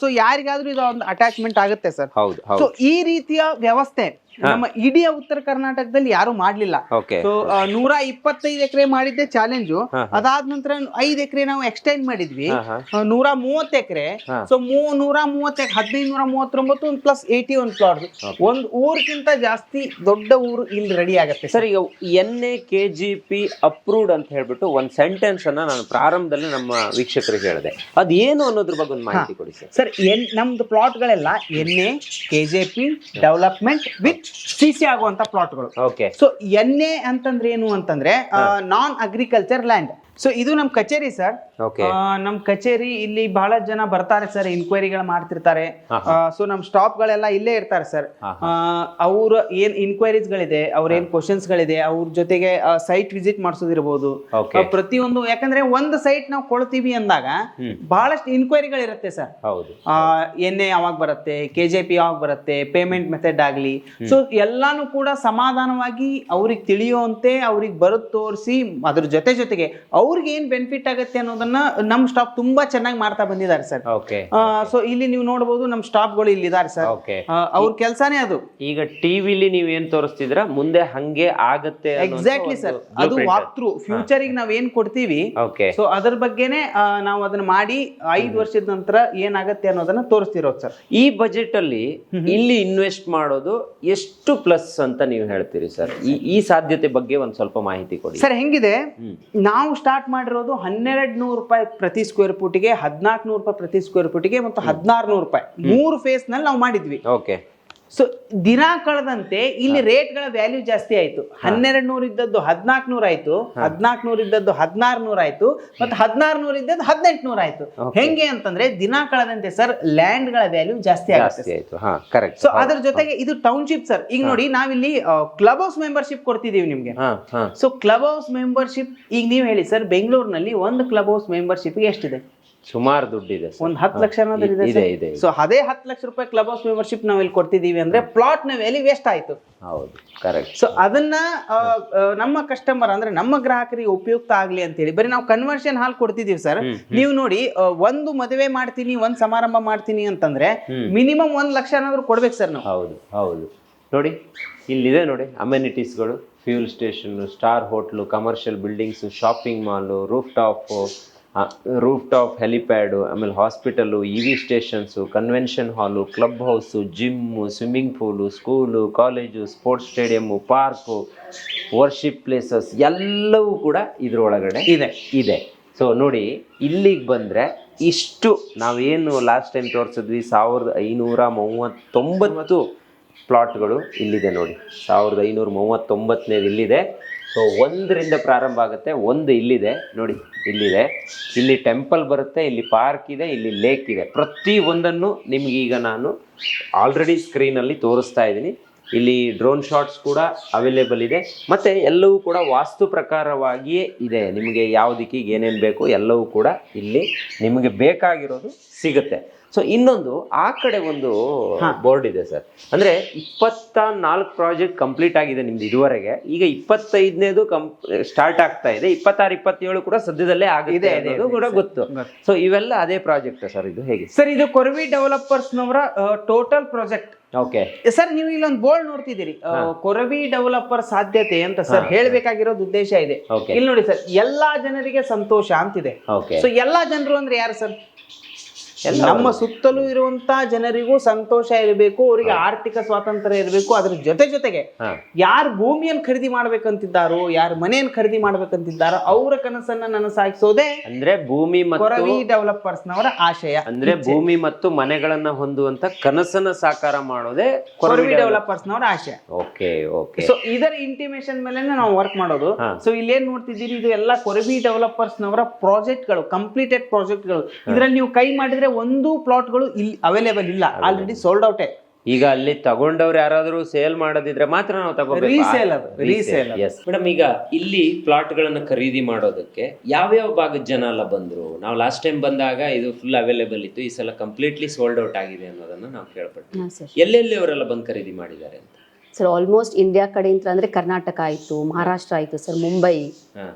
ಸೊ ಯಾರಿಗಾದ್ರೂ ಇದು ಒಂದು ಅಟ್ಯಾಚ್ಮೆಂಟ್ ಆಗುತ್ತೆ ಸರ್. ಸೊ ಈ ರೀತಿಯ ವ್ಯವಸ್ಥೆ ನಮ್ಮ ಇಡೀ ಉತ್ತರ ಕರ್ನಾಟಕದಲ್ಲಿ ಯಾರು ಮಾಡ್ಲಿಲ್ಲ. ಸೊ 125 ಎಕರೆ ಮಾಡಿದ್ದೆ ಚಾಲೆಂಜು. ಅದಾದ ನಂತರ 5 ಎಕರೆ ನಾವು ಎಕ್ಸ್ಟೆಂಡ್ ಮಾಡಿದ್ವಿ, 130 ಎಕರೆ. ಸೊ 130 1539 ಪ್ಲಸ್ 81 ಪ್ಲಾಟ್, ಒಂದು ಊರ್ಗಿಂತ ಜಾಸ್ತಿ ದೊಡ್ಡ ಊರು ಇಲ್ಲಿ ರೆಡಿ ಆಗುತ್ತೆ ಸರ್. ಈಗ NAKGP ಅಪ್ರೂವ್ಡ್ ಅಂತ ಹೇಳ್ಬಿಟ್ಟು ಒಂದ್ ಸೆಂಟೆನ್ಸ್ ಅನ್ನ ನಾನು ಪ್ರಾರಂಭದಲ್ಲಿ ನಮ್ಮ ವೀಕ್ಷಕರಿಗೆ ಹೇಳಿದೆ, ಅದೇನು ಅನ್ನೋದ್ರ ಬಗ್ಗೆ ಒಂದು ಮಾಹಿತಿ ಕೊಡಿ ಸರ್. ಸರ್ ನಮ್ದು ಪ್ಲಾಟ್ ಗಳೆಲ್ಲ NAKGP ಡೆವಲಪ್ಮೆಂಟ್ ವಿತ್ CC ಆಗುವಂತ ಪ್ಲಾಟ್ಗಳು. ಸೊ NA ಅಂತಂದ್ರೆ ಏನು ಅಂತಂದ್ರೆ ನಾನ್ ಅಗ್ರಿಕಲ್ಚರ್ ಲ್ಯಾಂಡ್. ಸೊ ಇದು ನಮ್ ಕಚೇರಿ ಸರ್. ನಮ್ ಕಚೇರಿ ಇಲ್ಲಿ ಬಹಳ ಜನ ಬರ್ತಾರೆ ಸರ್, ಇನ್ಕ್ವೈರಿಗಳು ಮಾಡ್ತಿರ್ತಾರೆ. ಸೊ ನಮ್ ಸ್ಟಾಫ್ ಗಳೆಲ್ಲ ಇಲ್ಲೇ ಇರ್ತಾರೆ ಸರ್. ಅವ್ರ ಏನ್ ಇನ್ಕ್ವೈರೀಸ್ ಗಳಿದೆ, ಅವ್ರ ಏನ್ ಕ್ವಶನ್ಸ್ ಗಳಿದೆ, ಅವ್ರ ಜೊತೆಗೆ ಸೈಟ್ ವಿಸಿಟ್ ಮಾಡಿಸೋದಿರ್ಬೋದು, ಪ್ರತಿಯೊಂದು. ಯಾಕಂದ್ರೆ ಒಂದು ಸೈಟ್ ನಾವು ಕೊಡ್ತೀವಿ ಅಂದಾಗ ಬಹಳಷ್ಟು ಇನ್ಕ್ವೈರಿಗಳಿರುತ್ತೆ ಸರ್. NA ಯಾವಾಗ ಬರುತ್ತೆ, KJP ಯಾವಾಗ ಬರುತ್ತೆ, ಪೇಮೆಂಟ್ ಮೆಥಡ್ ಆಗ್ಲಿ. ಸೊ ಎಲ್ಲಾನು ಕೂಡ ಸಮಾಧಾನವಾಗಿ ಅವ್ರಿಗೆ ತಿಳಿಯುವಂತೆ ಅವ್ರಿಗೆ ಬರೋದ್ ತೋರಿಸಿ, ಅದ್ರ ಜೊತೆಗೆ ಅವ್ರಿಗೆ ಏನ್ ಬೆನಿಫಿಟ್ ಆಗುತ್ತೆ ಅನ್ನೋದನ್ನ ನಮ್ ಸ್ಟಾಫ್ ತುಂಬಾ ಚೆನ್ನಾಗಿ ಮಾಡ್ತಾ ಬಂದಿದ್ದಾರೆ ಸರ್. ಸೊ ಇಲ್ಲಿ ನೀವು ನೋಡಬಹುದು ನಮ್ ಸ್ಟಾಫ್ ಗಳು ಇಲ್ಲಿ ಇದಾರೆ ಸರ್. ಅವ್ರ ಕೆಲಸನೇ ಅದು. ಈಗ ಟಿವಿಲಿ ನೀವ್ ಏನ್ ತೋರಿಸ್ತಿದ್ರ ಮುಂದೆ ಹಂಗೆ ಆಗತ್ತೆ. ಎಕ್ಸಾಕ್ಟ್ಲಿ ಸರ್, ಅದು ವಾಕ್ ಥ್ರೂ ಫ್ಯೂಚರ್ ಗೆ ನಾವ್ ಏನ್ ಕೊಡ್ತೀವಿ, ಸೊ ಅದ್ರ ಬಗ್ಗೆನೆ ನಾವು ಅದನ್ನ ಮಾಡಿ 5 ವರ್ಷದ ನಂತರ ಏನಾಗತ್ತೆ ಅನ್ನೋದನ್ನ ತೋರಿಸ್ತಿರೋದು ಸರ್. ಈ ಬಜೆಟ್ ಅಲ್ಲಿ ಇಲ್ಲಿ ಇನ್ವೆಸ್ಟ್ ಮಾಡೋದು ಎಷ್ಟು ಪ್ಲಸ್ ಅಂತ ನೀವು ಹೇಳ್ತೀರಿ ಸರ್? ಈ ಸಾಧ್ಯತೆ ಬಗ್ಗೆ ಒಂದ್ ಸ್ವಲ್ಪ ಮಾಹಿತಿ ಕೊಡಿ ಸರ್. ಹೆಂಗಿದೆ, ನಾವು ಸ್ಟಾರ್ಟ್ ಮಾಡಿರೋದು 1200 ರೂಪಾಯಿ ಪ್ರತಿ ಸ್ಕ್ವೇರ್ ಫುಟ್ಗೆ, 1400 ರೂಪಾಯಿ ಪ್ರತಿ ಸ್ಕ್ವೇರ್ ಫುಟ್ಗೆ ಮತ್ತು 1600 ರೂಪಾಯಿ 3 ಫೇಸ್ ನಲ್ಲಿ ನಾವು ಮಾಡಿದ್ವಿ. ಸೊ ದಿನ ಕಳೆದಂತೆ ಇಲ್ಲಿ ರೇಟ್ ಗಳ ವ್ಯಾಲ್ಯೂ ಜಾಸ್ತಿ ಆಯ್ತು. 1200 ಇದ್ದದ್ದು 1400 ಆಯ್ತು, 1400 ಇದ್ದದ್ದು 1600 ಆಯ್ತು, ಮತ್ತೆ 1600 ಇದ್ದದ್ದು 1800 ಆಯ್ತು. ಹೆಂಗೆ ಅಂತಂದ್ರೆ ದಿನ ಕಳೆದಂತೆ ಸರ್ ಲ್ಯಾಂಡ್ ಗಳ ವ್ಯಾಲ್ಯೂ ಜಾಸ್ತಿ ಆಗುತ್ತೆ. ಸೊ ಅದ್ರ ಜೊತೆಗೆ ಇದು ಟೌನ್ಶಿಪ್ ಸರ್. ಈಗ ನೋಡಿ, ನಾವಿಲ್ಲಿ ಕ್ಲಬ್ ಹೌಸ್ ಮೆಂಬರ್ಶಿಪ್ ಕೊಡ್ತಿದೀವಿ ನಿಮ್ಗೆ. ಸೊ ಕ್ಲಬ್ ಹೌಸ್ ಮೆಂಬರ್ಶಿಪ್ ಈಗ ನೀವು ಹೇಳಿ ಸರ್, ಬೆಂಗಳೂರಿನಲ್ಲಿ ಒಂದು ಕ್ಲಬ್ ಹೌಸ್ ಮೆಂಬರ್ಶಿಪ್ ಎಷ್ಟು ಇದೆ? ಸುಮಾರು ದುಡ್ಡಿದೆ, ಒಂದು 10 ಲಕ್ಷ ಇದೆ. ಸೊ ಅದೇ 10 ಲಕ್ಷ ರೂಪಾಯಿ ಕ್ಲಬ್ ಹೌಸ್ ಮೆಂಬರ್ಶಿಪ್ ನಾವು ಇಲ್ಲಿ ಕೊಡ್ತಿದೀವಿ ಅಂದ್ರೆ ಪ್ಲಾಟ್ ನ ವ್ಯಾಲ್ಯೂ ವೇಸ್ಟ್ ಆಯ್ತು. ಹೌದು, ಕರೆಕ್ಟ್. ಸೊ ಅದನ್ನ ನಮ್ಮ ಕಸ್ಟಮರ್ ಅಂದ್ರೆ ನಮ್ಮ ಗ್ರಾಹಕರಿಗೆ ಉಪಯುಕ್ತ ಆಗ್ಲಿ ಅಂತ ಹೇಳಿ ಬರೀ ನಾವು ಕನ್ವರ್ಷನ್ ಹಾಲ್ ಕೊಡ್ತಿದೀವಿ ಸರ್. ನೀವು ನೋಡಿ, ಒಂದು ಮದುವೆ ಮಾಡ್ತೀನಿ, ಒಂದ್ ಸಮಾರಂಭ ಮಾಡ್ತೀನಿ ಅಂತಂದ್ರೆ ಮಿನಿಮಮ್ 1 ಲಕ್ಷ ಏನಾದ್ರು ಕೊಡ್ಬೇಕು ಸರ್ ನಾವು. ಹೌದು ನೋಡಿ, ಇಲ್ಲಿದೆ ನೋಡಿ ಅಮ್ಯುನಿಟೀಸ್ಗಳು, fuel station, star hotel, commercial buildings, shopping mall, rooftop helipad, ಆಮೇಲೆ hospital, EV stations, convention hall, club house, gym, swimming pool, school, college, sports stadium, park, worship places ಎಲ್ಲವೂ ಕೂಡ ಇದ್ರೊಳಗಡೆ ಇದೆ. ಸೊ ನೋಡಿ, ಇಲ್ಲಿಗೆ ಬಂದರೆ ಇಷ್ಟು ನಾವೇನು ಲಾಸ್ಟ್ ಟೈಮ್ ತೋರಿಸಿದ್ವಿ 1539 ಪ್ಲಾಟ್ಗಳು ಇಲ್ಲಿದೆ ನೋಡಿ. 1539 ಇಲ್ಲಿದೆ. ಸೊ 1ರಿಂದ ಪ್ರಾರಂಭ ಆಗುತ್ತೆ, 1 ಇಲ್ಲಿದೆ ನೋಡಿ, ಇಲ್ಲಿದೆ. ಇಲ್ಲಿ ಟೆಂಪಲ್ ಬರುತ್ತೆ, ಇಲ್ಲಿ ಪಾರ್ಕ್ ಇದೆ, ಇಲ್ಲಿ ಲೇಕ್ ಇದೆ. ಪ್ರತಿ ಒಂದನ್ನು ನಿಮ್ಗೀಗ ನಾನು ಆಲ್ರೆಡಿ ಸ್ಕ್ರೀನಲ್ಲಿ ತೋರಿಸ್ತಾ ಇದ್ದೀನಿ. ಇಲ್ಲಿ ಡ್ರೋನ್ ಶಾಟ್ಸ್ ಕೂಡ ಅವೈಲೇಬಲ್ ಇದೆ, ಮತ್ತು ಎಲ್ಲವೂ ಕೂಡ ವಾಸ್ತು ಪ್ರಕಾರವಾಗಿಯೇ ಇದೆ. ನಿಮಗೆ ಯಾವ ದಿಕ್ಕಿಗೆ ಏನೇನು ಬೇಕು ಎಲ್ಲವೂ ಕೂಡ ಇಲ್ಲಿ ನಿಮಗೆ ಬೇಕಾಗಿರೋದು ಸಿಗುತ್ತೆ. ಸೊ ಇನ್ನೊಂದು ಆ ಕಡೆ ಒಂದು ಬೋರ್ಡ್ ಇದೆ ಸರ್, ಅಂದ್ರೆ 24 ಪ್ರಾಜೆಕ್ಟ್ ಕಂಪ್ಲೀಟ್ ಆಗಿದೆ ನಿಮ್ದು ಇದುವರೆಗೆ. ಈಗ 25ನೇದು ಸ್ಟಾರ್ಟ್ ಆಗ್ತಾ ಇದೆ, 26, 27 ಕೂಡ ಸದ್ಯದಲ್ಲೇ ಆಗಿದೆ ಅನ್ನೋದು ಕೂಡ ಗೊತ್ತು. ಸೊ ಇವೆಲ್ಲ ಅದೇ ಪ್ರಾಜೆಕ್ಟ್ ಸರ್? ಇದು ಹೇಗೆ ಸರ್? ಇದು ಕೊರವಿ ಡೆವಲಪರ್ಸ್ ನವರ ಟೋಟಲ್ ಪ್ರಾಜೆಕ್ಟ್. ಸರ್ ನೀವು ಇಲ್ಲೊಂದು ಬೋರ್ಡ್ ನೋಡ್ತಿದ್ದೀರಿ, ಕೊರವಿ ಡೆವಲಪರ್ ಸಾಧ್ಯತೆ ಅಂತ ಸರ್ ಹೇಳ್ಬೇಕಾಗಿರೋದು ಉದ್ದೇಶ ಇದೆ. ಇಲ್ಲಿ ನೋಡಿ ಸರ್, ಎಲ್ಲಾ ಜನರಿಗೆ ಸಂತೋಷ ಅಂತಿದೆ. ಸೊ ಎಲ್ಲಾ ಜನರು ಅಂದ್ರೆ ಯಾರು ಸರ್? ನಮ್ಮ ಸುತ್ತಲೂ ಇರುವಂತ ಜನರಿಗೂ ಸಂತೋಷ ಇರಬೇಕು, ಅವರಿಗೆ ಆರ್ಥಿಕ ಸ್ವಾತಂತ್ರ್ಯ ಇರಬೇಕು. ಅದ್ರ ಜೊತೆಗೆ ಯಾರು ಭೂಮಿಯನ್ನು ಖರೀದಿ ಮಾಡ್ಬೇಕಂತಿದ್ದಾರೋ, ಯಾರು ಮನೆಯನ್ನು ಖರೀದಿ ಮಾಡ್ಬೇಕಂತಿದ್ದಾರೋ ಅವರ ಕನಸನ್ನ ನನಸಾಗಿಸೋದೇ ಅಂದ್ರೆ ಭೂಮಿ ಕೊರವಿ ಡೆವಲಪರ್ಸ್ ನವರ ಆಶಯ. ಅಂದ್ರೆ ಭೂಮಿ ಮತ್ತು ಮನೆಗಳನ್ನ ಹೊಂದುವಂತ ಕನಸನ್ನ ಸಾಕಾರ ಮಾಡೋದೇ ಕೊರವಿ ಡೆವಲಪರ್ಸ್ ನವರ ಆಶಯ. Okay okay. ಸೊ ಇದರ ಇಂಟಿಮೇಷನ್ ಮೇಲೆ ನಾವು ವರ್ಕ್ ಮಾಡೋದು. ಸೊ ಇಲ್ಲಿ ಏನ್ ನೋಡ್ತಿದ್ದೀರಿ, ಇದು ಎಲ್ಲ ಕೊರವಿ ಡೆವಲಪರ್ಸ್ ನವರ ಪ್ರಾಜೆಕ್ಟ್ಗಳು, ಕಂಪ್ಲೀಟೆಡ್ ಪ್ರಾಜೆಕ್ಟ್ಗಳು. ಇದರಲ್ಲಿ ನೀವು ಕೈ ಮಾಡಿದ್ರೆ ಒಂದು ಪ್ಲಾಟ್ಗಳು ಇಲ್ಲಿ ಅವೈಲೇಬಲ್ ಇಲ್ಲ, ಆಲ್ರೆಡಿ ಸೋಲ್ಡ್ ಔಟೇ. ಈಗ ಅಲ್ಲಿ ತಗೊಂಡವ್ರು ಯಾರಾದ್ರೂ ಸೇಲ್ ಮಾಡೋದಿದ್ರೆ ಮಾತ್ರ ನಾವು ತಗೋಬೇಕು. ರೀಸೇಲ್. ಮೇಡಮ್, ಈಗ ಇಲ್ಲಿ ಪ್ಲಾಟ್ ಗಳನ್ನ ಖರೀದಿ ಮಾಡೋದಕ್ಕೆ ಯಾವ್ಯಾವ ಭಾಗದ ಜನ ಎಲ್ಲ ಬಂದ್ರು? ನಾವು ಲಾಸ್ಟ್ ಟೈಮ್ ಬಂದಾಗ ಇದು ಫುಲ್ ಅವೈಲೇಬಲ್ ಇತ್ತು, ಈ ಸಲ ಕಂಪ್ಲೀಟ್ಲಿ ಸೋಲ್ಡ್ ಔಟ್ ಆಗಿದೆ ಅನ್ನೋದನ್ನ ನಾವು ಕೇಳ್ಪಟ್ವಿ. ಎಲ್ಲೆಲ್ಲಿ ಅವರೆಲ್ಲ ಬಂದು ಖರೀದಿ ಮಾಡಿದ್ದಾರೆ ಅಂತ? ಸರ್ ಆಲ್ಮೋಸ್ಟ್ ಇಂಡಿಯಾ ಕಡೆ ಅಂತ ಅಂದ್ರೆ ಕರ್ನಾಟಕ ಆಯ್ತು, ಮಹಾರಾಷ್ಟ್ರ ಆಯ್ತು ಸರ್, ಮುಂಬೈ,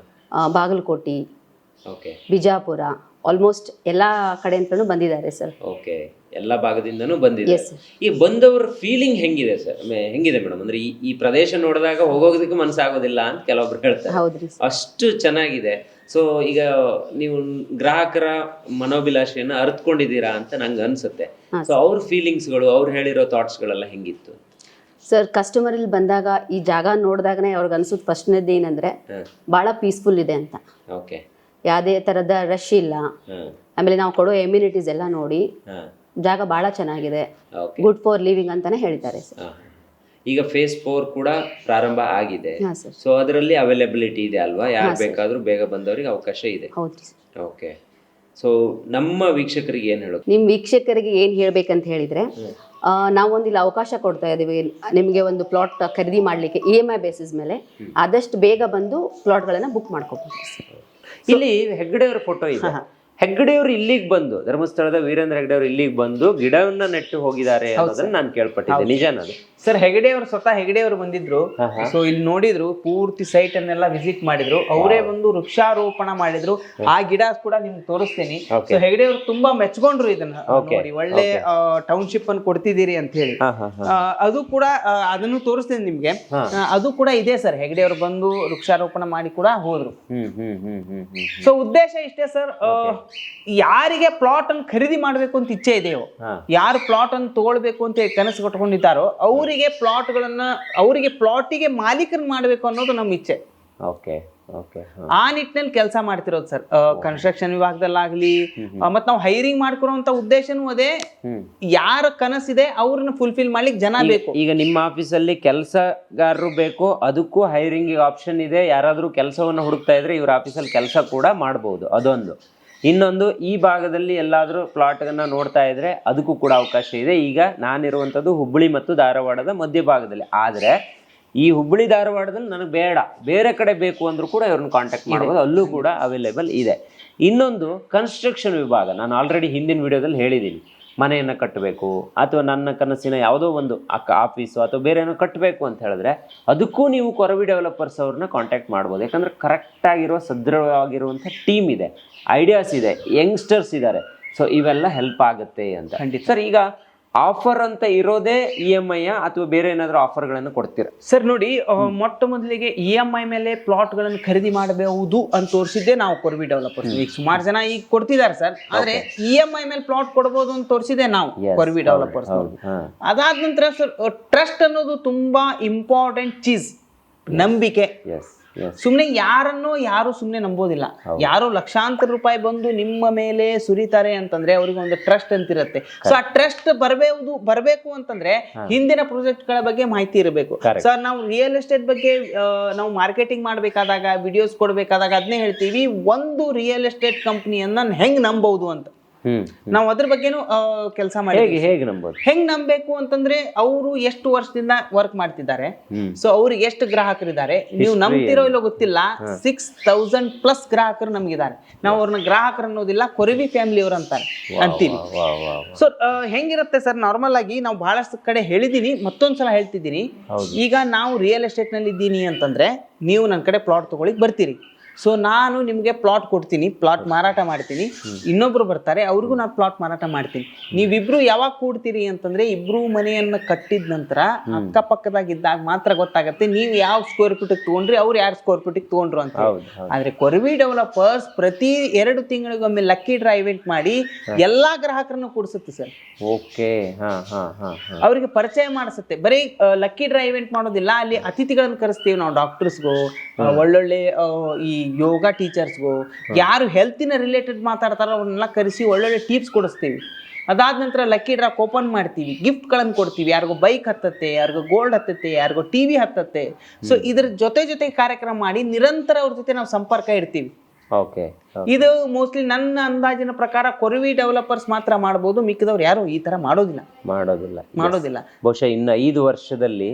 ಬಾಗಲಕೋಟೆ, ಬಿಜಾಪುರ, ಆಲ್ಮೋಸ್ಟ್ ಎಲ್ಲಾ ಕಡೆ ಅಂತಾನು ಬಂದಿದ್ದಾರೆ ಸರ್. ಓಕೆ, ಎಲ್ಲಾ ಭಾಗದಿಂದನೂ ಬಂದಿದ್ದಾರೆ. ಈ ಬಂದವರ ಫೀಲಿಂಗ್ ಹೆಂಗಿದೆ ಸರ್? ಹೆಂಗಿದೆ ಮೇಡಮ್? ಅಂದ್ರೆ ಈ ಪ್ರದೇಶ ನೋಡಿದಾಗ ಹೋಗೋದಕ್ಕೆ ಮನಸ್ಸಾಗೋದಿಲ್ಲ ಅಂತ ಕೆಲವೊಬ್ರು ಹೇಳ್ತಾರೆ. ಹೌದ್ರಿ, ಅಷ್ಟು ಚೆನ್ನಾಗಿದೆ. ಸೊ ಈಗ ನೀವು ಗ್ರಾಹಕರ ಮನೋಭಿಲಾಷೆಯನ್ನ ಅರ್ಥಕೊಂಡಿದ್ದೀರಾ ಅಂತ ನಂಗೆ ಅನ್ಸುತ್ತೆ. ಸೊ ಅವ್ರ ಫೀಲಿಂಗ್ಸ್ಗಳು, ಅವ್ರು ಹೇಳಿರೋ ಥಾಟ್ಸ್ಗಳೆಲ್ಲ ಹೆಂಗಿತ್ತು ಸರ್? ಕಸ್ಟಮರ್ ಇಲ್ಲಿ ಬಂದಾಗ ಈ ಜಾಗ ನೋಡಿದಾಗನೇ ಅವ್ರಿಗೆ ಅನ್ಸುತ್ತೆ ಫಸ್ಟ್ನೇದು ಏನಂದ್ರೆ ಬಹಳ ಪೀಸ್ಫುಲ್ ಇದೆ ಅಂತ. ಓಕೆ, ಯಾವುದೇ ತರದ ರಶ್ ಇಲ್ಲ. ಆಮೇಲೆ ನಾವು ಕೊಡೋ ಎಮ್ಯುನಿಟೀಸ್ ಎಲ್ಲ ನೋಡಿ ಜಾಗ ಬಹಳ ಚೆನ್ನಾಗಿದೆ, ಗುಡ್ ಫಾರ್ ಲಿವಿಂಗ್ ಅಂತಾನೆ ಹೇಳ್ತಾರೆ ಸರ್. ಈಗ ಫೇಸ್ 4 ಕೂಡ ಪ್ರಾರಂಭ ಆಗಿದೆ. ಸೊ ಅದರಲ್ಲಿ ಅವೈಲಬಿಲಿಟಿ ಇದೆ ಅಲ್ವಾ? ಯಾರು ಬೇಕಾದ್ರೂ ಬೇಗ ಬಂದವರಿಗೆ ಅವಕಾಶ ಇದೆ. ಹೌದ್ರಿ ಸರ್. ಓಕೆ. ಸೊ ನಮ್ಮ ವೀಕ್ಷಕರಿಗೆ ಏನ್ ಹೇಳೋದು? ನಿಮ್ ವೀಕ್ಷಕರಿಗೆ ಏನ್ ಹೇಳ್ಬೇಕಂತ ಹೇಳಿದ್ರೆ, ನಾವೊಂದು ಇಲ್ಲಿ ಅವಕಾಶ ಕೊಡ್ತಾ ಇದೀವಿ ನಿಮಗೆ ಒಂದು ಪ್ಲಾಟ್ ಖರೀದಿ ಮಾಡ್ಲಿಕ್ಕೆ EMI ಬೇಸಿಸ್ ಮೇಲೆ. ಆದಷ್ಟು ಬೇಗ ಬಂದು ಪ್ಲಾಟ್ಗಳನ್ನ ಬುಕ್ ಮಾಡ್ಕೋಬಹುದು. ಇಲ್ಲಿ ಹೆಗ್ಗಡೆಯವ್ರ ಫೋಟೋ ಇದೆ. ಹೆಗ್ಗಡೆಯವರು ಇಲ್ಲಿಗೆ ಬಂದು, ಧರ್ಮಸ್ಥಳದ ವೀರೇಂದ್ರ ಹೆಗ್ಗಡೆಯವರು ಇಲ್ಲಿಗೆ ಬಂದು ಗಿಡವನ್ನ ನೆಟ್ಟು ಹೋಗಿದ್ದಾರೆ ಅನ್ನೋದನ್ನ ನಾನು ಕೇಳ್ಪಟ್ಟಿದ್ದೆ. ನಿಜಾನದು ಸರ್? ಹೆಗಡೆಯವರು ಸ್ವತಃ ಹೆಗಡೆಯವರು ಬಂದಿದ್ರು. ಸೊ ಇಲ್ಲಿ ನೋಡಿದ್ರು, ಪೂರ್ತಿ ಸೈಟ್ ಅನ್ನೆಲ್ಲ ವಿಸಿಟ್ ಮಾಡಿದ್ರು. ಅವರೇ ಬಂದು ವೃಕ್ಷಾರೋಪಣ ಮಾಡಿದ್ರು. ಆ ಗಿಡ ಕೂಡ ನಿಮ್ಗೆ ತೋರಿಸ್ತೇನೆ. ಸೊ ಹೆಗಡೆಯವರು ತುಂಬಾ ಮೆಚ್ಕೊಂಡ್ರು ಇದನ್ನ ನೋಡಿ, ಒಳ್ಳೆ ಟೌನ್ಶಿಪ್ ಅನ್ನು ಕೊಡ್ತಿದ್ದೀರಿ ಅಂತ ಹೇಳಿ. ಅದು ಕೂಡ ಅದನ್ನು ತೋರಿಸ್ತೇನೆ ನಿಮ್ಗೆ. ಅದು ಕೂಡ ಇದೆ ಸರ್. ಹೆಗಡೆಯವರು ಬಂದು ವೃಕ್ಷಾರೋಪಣ ಮಾಡಿ ಕೂಡ ಹೋದ್ರು. ಸೊ ಉದ್ದೇಶ ಇಷ್ಟೇ ಸರ್, ಯಾರಿಗೆ ಪ್ಲಾಟ್ ಅನ್ನು ಖರೀದಿ ಮಾಡ್ಬೇಕು ಅಂತ ಇಚ್ಛೆ ಇದೆಯೋ, ಯಾರು ಪ್ಲಾಟ್ ಅನ್ನು ತಗೊಳ್ಬೇಕು ಅಂತ ಕನಸು ಕಟ್ಕೊಂಡಿದ್ದಾರೋ ಅವರಿಗೆ ಪ್ಲಾಟ್ಗಳನ್ನ, ಅವರಿಗೆ ಪ್ಲಾಟಿಗೆ ಮಾಲೀಕರನ್ನ ಮಾಡ್ಬೇಕು ಅನ್ನೋದು ನಮ್ಮ ಇಚ್ಛೆ. Okay okay. ಆ ನಿಟ್ಟಿನಲ್ಲಿ ಕೆಲಸ ಮಾಡ್ತಿರೋದು ಸರ್. ಕನ್ಸ್ಟ್ರಕ್ಷನ್ ವಿಭಾಗದಲ್ಲಾಗ್ಲಿ, ಮತ್ ನಾವು ಹೈರಿಂಗ್ ಮಾಡ್ಕೊಳೋಂತ ಉದ್ದೇಶನೂ ಅದೇ. ಯಾರ ಕನಸಿದೆ ಅವ್ರನ್ನ ಫುಲ್ಫಿಲ್ ಮಾಡ್ಲಿಕ್ಕೆ ಜನ ಬೇಕು. ಈಗ ನಿಮ್ಮ ಆಫೀಸಲ್ಲಿ ಕೆಲಸಗಾರರು ಬೇಕು, ಅದಕ್ಕೂ ಹೈರಿಂಗ್ ಆಪ್ಷನ್ ಇದೆ. ಯಾರಾದ್ರೂ ಕೆಲಸವನ್ನ ಹುಡುಕ್ತಾ ಇದ್ರೆ ಇವ್ರ ಆಫೀಸಲ್ಲಿ ಕೆಲಸ ಕೂಡ ಮಾಡಬಹುದು. ಅದೊಂದು. ಇನ್ನೊಂದು, ಈ ಭಾಗದಲ್ಲಿ ಎಲ್ಲಾದ್ರೂ ಪ್ಲಾಟ್ಗಳನ್ನ ನೋಡ್ತಾ ಇದ್ರೆ ಅದಕ್ಕೂ ಕೂಡ ಅವಕಾಶ ಇದೆ. ಈಗ ನಾನಿರುವಂಥದ್ದು ಹುಬ್ಬಳ್ಳಿ ಮತ್ತು ಧಾರವಾಡದ ಮಧ್ಯಭಾಗದಲ್ಲಿ. ಆದರೆ ಈ ಹುಬ್ಬಳ್ಳಿ ಧಾರವಾಡದಲ್ಲಿ ನನಗೆ ಬೇಡ, ಬೇರೆ ಕಡೆ ಬೇಕು ಅಂದ್ರೂ ಕೂಡ ಇವ್ರನ್ನ ಕಾಂಟ್ಯಾಕ್ಟ್ ಮಾಡ್ಬೋದು, ಅಲ್ಲೂ ಕೂಡ ಅವೈಲೇಬಲ್ ಇದೆ. ಇನ್ನೊಂದು, ಕನ್ಸ್ಟ್ರಕ್ಷನ್ ವಿಭಾಗ. ನಾನು ಆಲ್ರೆಡಿ ಹಿಂದಿನ ವಿಡಿಯೋದಲ್ಲಿ ಹೇಳಿದ್ದೀನಿ, ಮನೆಯನ್ನು ಕಟ್ಟಬೇಕು ಅಥವಾ ನನ್ನ ಕನಸಿನ ಯಾವುದೋ ಒಂದು ಆಫೀಸು ಅಥವಾ ಬೇರೆ ಏನೋ ಕಟ್ಟಬೇಕು ಅಂತ ಹೇಳಿದ್ರೆ ಅದಕ್ಕೂ ನೀವು ಕೊರವಿ ಡೆವಲಪರ್ಸ್ ಅವ್ರನ್ನ ಕಾಂಟ್ಯಾಕ್ಟ್ ಮಾಡ್ಬೋದು. ಯಾಕಂದರೆ ಕರೆಕ್ಟಾಗಿರೋ ಸದೃಢವಾಗಿರುವಂಥ ಟೀಮ್ ಇದೆ, ಐಡಿಯಾಸ್ ಇದೆ, ಯಂಗ್ಸ್ಟರ್ಸ್ ಇದ್ದಾರೆ. ಸೊ ಇವೆಲ್ಲ ಹೆಲ್ಪ್ ಆಗುತ್ತೆ ಅಂತ. ಖಂಡಿತ ಸರ್. ಈಗ ಆಫರ್ ಅಂತ ಇರೋದೇ EMI ಅಥವಾ ಬೇರೆ ಏನಾದರೂ ಆಫರ್ಗಳನ್ನು ಕೊಡ್ತೀರಾ ಸರ್? ನೋಡಿ, ಮೊಟ್ಟ ಮೊದಲಿಗೆ EMI ಮೇಲೆ ಪ್ಲಾಟ್ಗಳನ್ನು ಖರೀದಿ ಮಾಡಬಹುದು ಅಂತ ತೋರಿಸಿದ್ದೆ ನಾವು ಕೊರವಿ ಡೆವಲಪರ್ಸ್. ಈಗ ಸುಮಾರು ಜನ ಈಗ ಕೊಡ್ತಿದ್ದಾರೆ ಸರ್, ಆದ್ರೆ EMI ಮೇಲೆ ಪ್ಲಾಟ್ ಕೊಡಬಹುದು ಅಂತ ತೋರಿಸಿದೆ ನಾವು ಕೊರವಿ ಡೆವಲಪರ್ಸ್. ಅದಾದ ನಂತರ ಸರ್, ಟ್ರಸ್ಟ್ ಅನ್ನೋದು ತುಂಬಾ ಇಂಪಾರ್ಟೆಂಟ್ ಚೀಸ್. ನಂಬಿಕೆ. ಸುಮ್ನೆ ಯಾರು ಸುಮ್ನೆ ನಂಬೋದಿಲ್ಲ. ಯಾರೋ ಲಕ್ಷಾಂತರ ರೂಪಾಯಿ ಬಂದು ನಿಮ್ಮ ಮೇಲೆ ಸುರಿತಾರೆ ಅಂತಂದ್ರೆ ಅವ್ರಿಗೆ ಒಂದು ಟ್ರಸ್ಟ್ ಅಂತಿರುತ್ತೆ. ಸೊ ಆ ಟ್ರಸ್ಟ್ ಬರಬೇಕು ಅಂತಂದ್ರೆ ಹಿಂದಿನ ಪ್ರಾಜೆಕ್ಟ್ ಗಳ ಬಗ್ಗೆ ಮಾಹಿತಿ ಇರಬೇಕು ಸರ್. ನಾವು ರಿಯಲ್ ಎಸ್ಟೇಟ್ ಬಗ್ಗೆ ನಾವು ಮಾರ್ಕೆಟಿಂಗ್ ಮಾಡ್ಬೇಕಾದಾಗ, ವಿಡಿಯೋಸ್ ಕೊಡ್ಬೇಕಾದಾಗ ಅದನ್ನೇ ಹೇಳ್ತೀವಿ, ಒಂದು ರಿಯಲ್ ಎಸ್ಟೇಟ್ ಕಂಪನಿಯನ್ನ ಹೆಂಗ್ ನಂಬಬಹುದು ಅಂತ. ನಾವು ಅದ್ರ ಬಗ್ಗೆನೂ ಕೆಲಸ ಮಾಡಿ ಹೇಗೆ ನಂಬೋದು, ಹೆಂಗ್ ನಂಬಬೇಕು ಅಂತಂದ್ರೆ ಅವರು ಎಷ್ಟು ವರ್ಷದಿಂದ ವರ್ಕ್ ಮಾಡ್ತಿದ್ದಾರೆ, ಸೊ ಅವ್ರಿಗೆ ಎಷ್ಟು ಗ್ರಾಹಕರಿದ್ದಾರೆ, ನೀವು ನಂಬ್ತಿರೋ ಇಲ್ಲೋ ಗೊತ್ತಿಲ್ಲ, 6000+ ಗ್ರಾಹಕರು ನಮ್ಗಿದ್ದಾರೆ. ನಾವು ಅವ್ರನ್ನ ಗ್ರಾಹಕರು ಅನ್ನೋದಿಲ್ಲ, ಕೊರವಿ ಫ್ಯಾಮಿಲಿ ಅವ್ರು ಅಂತೀವಿ. ಸೊ ಹೆಂಗಿರುತ್ತೆ ಸರ್, ನಾರ್ಮಲ್ ಆಗಿ ನಾವು ಬಹಳಷ್ಟು ಕಡೆ ಹೇಳಿದೀನಿ, ಮತ್ತೊಂದ್ಸಲ ಹೇಳ್ತಿದ್ದೀನಿ. ಈಗ ನಾವು ರಿಯಲ್ ಎಸ್ಟೇಟ್ ನಲ್ಲಿ ಇದ್ದೀನಿ ಅಂತಂದ್ರೆ ನೀವು ನನ್ನ ಕಡೆ ಪ್ಲಾಟ್ ತಗೊಳ್ಳಿಕ್ ಬರ್ತೀರಿ. ಸೊ ನಾನು ನಿಮಗೆ ಪ್ಲಾಟ್ ಕೊಡ್ತೀನಿ, ಪ್ಲಾಟ್ ಮಾರಾಟ ಮಾಡ್ತೀನಿ, ಇನ್ನೊಬ್ರು ಬರ್ತಾರೆ ಅವ್ರಿಗೂ ನಾನು ಪ್ಲಾಟ್ ಮಾರಾಟ ಮಾಡ್ತೀನಿ. ನೀವಿಬ್ರು ಯಾವಾಗ ಕೂಡ್ತೀರಿ ಅಂತಂದ್ರೆ ಇಬ್ರು ಮನೆಯನ್ನ ಕಟ್ಟಿದ ನಂತರ ಅಕ್ಕಪಕ್ಕದಾಗ ಇದ್ದಾಗ ಮಾತ್ರ ಗೊತ್ತಾಗತ್ತೆ ನೀವು ಯಾವ ಸ್ಕ್ವೇರ್ ಫೀಟ್ ತಗೊಂಡ್ರಿ, ಅವ್ರು ಯಾರು ಸ್ಕ್ವೇರ್ ಫೀಟ್ ತಗೊಂಡ್ರು ಅಂತ. ಆದ್ರೆ ಕೊರವಿ ಡೆವಲಪರ್ಸ್ ಪ್ರತಿ 2 ತಿಂಗಳಿಗೊಮ್ಮೆ ಲಕ್ಕಿ ಡ್ರಾ ಇವೆಂಟ್ ಮಾಡಿ ಎಲ್ಲಾ ಗ್ರಾಹಕರನ್ನು ಕೂಡಿಸುತ್ತೆ ಸರ್. ಓಕೆ. ಅವರಿಗೆ ಪರಿಚಯ ಮಾಡಿಸುತ್ತೆ. ಬರೀ ಲಕ್ಕಿ ಡ್ರಾ ಇವೆಂಟ್ ಮಾಡೋದಿಲ್ಲ, ಅಲ್ಲಿ ಅತಿಥಿಗಳನ್ನು ಕರೆಸ್ತೀವಿ ನಾವು, ಡಾಕ್ಟರ್ಸ್ಗೂ, ಒಳ್ಳೊಳ್ಳೆ ಈ ಯೋಗ ಟೀಚರ್ಸ್ಗೂ, ಯಾರು ಹೆಲ್ತಿನ ರಿಲೇಟೆಡ್ ಮಾತಾಡ್ತಾರೋ ಅವ್ರನ್ನೆಲ್ಲ ಕರೆಸಿ ಒಳ್ಳೊಳ್ಳೆ ಟಿಪ್ಸ್ ಕೊಡಿಸ್ತೀವಿ. ಅದಾದ ನಂತರ ಲಕ್ಕಿ ಡ್ರಾಕ್ ಓಪನ್ ಮಾಡ್ತೀವಿ, ಗಿಫ್ಟ್ಗಳನ್ನು ಕೊಡ್ತೀವಿ. ಯಾರಿಗೂ ಬೈಕ್ ಹತ್ತತ್ತೆ, ಯಾರಿಗೂ ಗೋಲ್ಡ್ ಹತ್ತತ್ತೆ, ಯಾರಿಗೂ ಟಿವಿ ಹತ್ತತ್ತೆ. ಸೊ ಇದ್ರ ಜೊತೆ ಕಾರ್ಯಕ್ರಮ ಮಾಡಿ ನಿರಂತರ ಅವ್ರ ಜೊತೆ ನಾವು ಸಂಪರ್ಕ ಇಡ್ತೀವಿ. ಓಕೆ. ಇದು ಮೋಸ್ಟ್ಲಿ ನನ್ನ ಅಂದಾಜಿನ ಪ್ರಕಾರ ಕೊರವಿ ಡೆವಲಪರ್ಸ್ ಮಾತ್ರ ಮಾಡಬಹುದು, ಮಿಕ್ಕಿದವ್ರು ಯಾರು ಈ ತರ ಮಾಡೋದಿಲ್ಲ. ಬಹುಶಃ ಇನ್ನು 5 ವರ್ಷದಲ್ಲಿ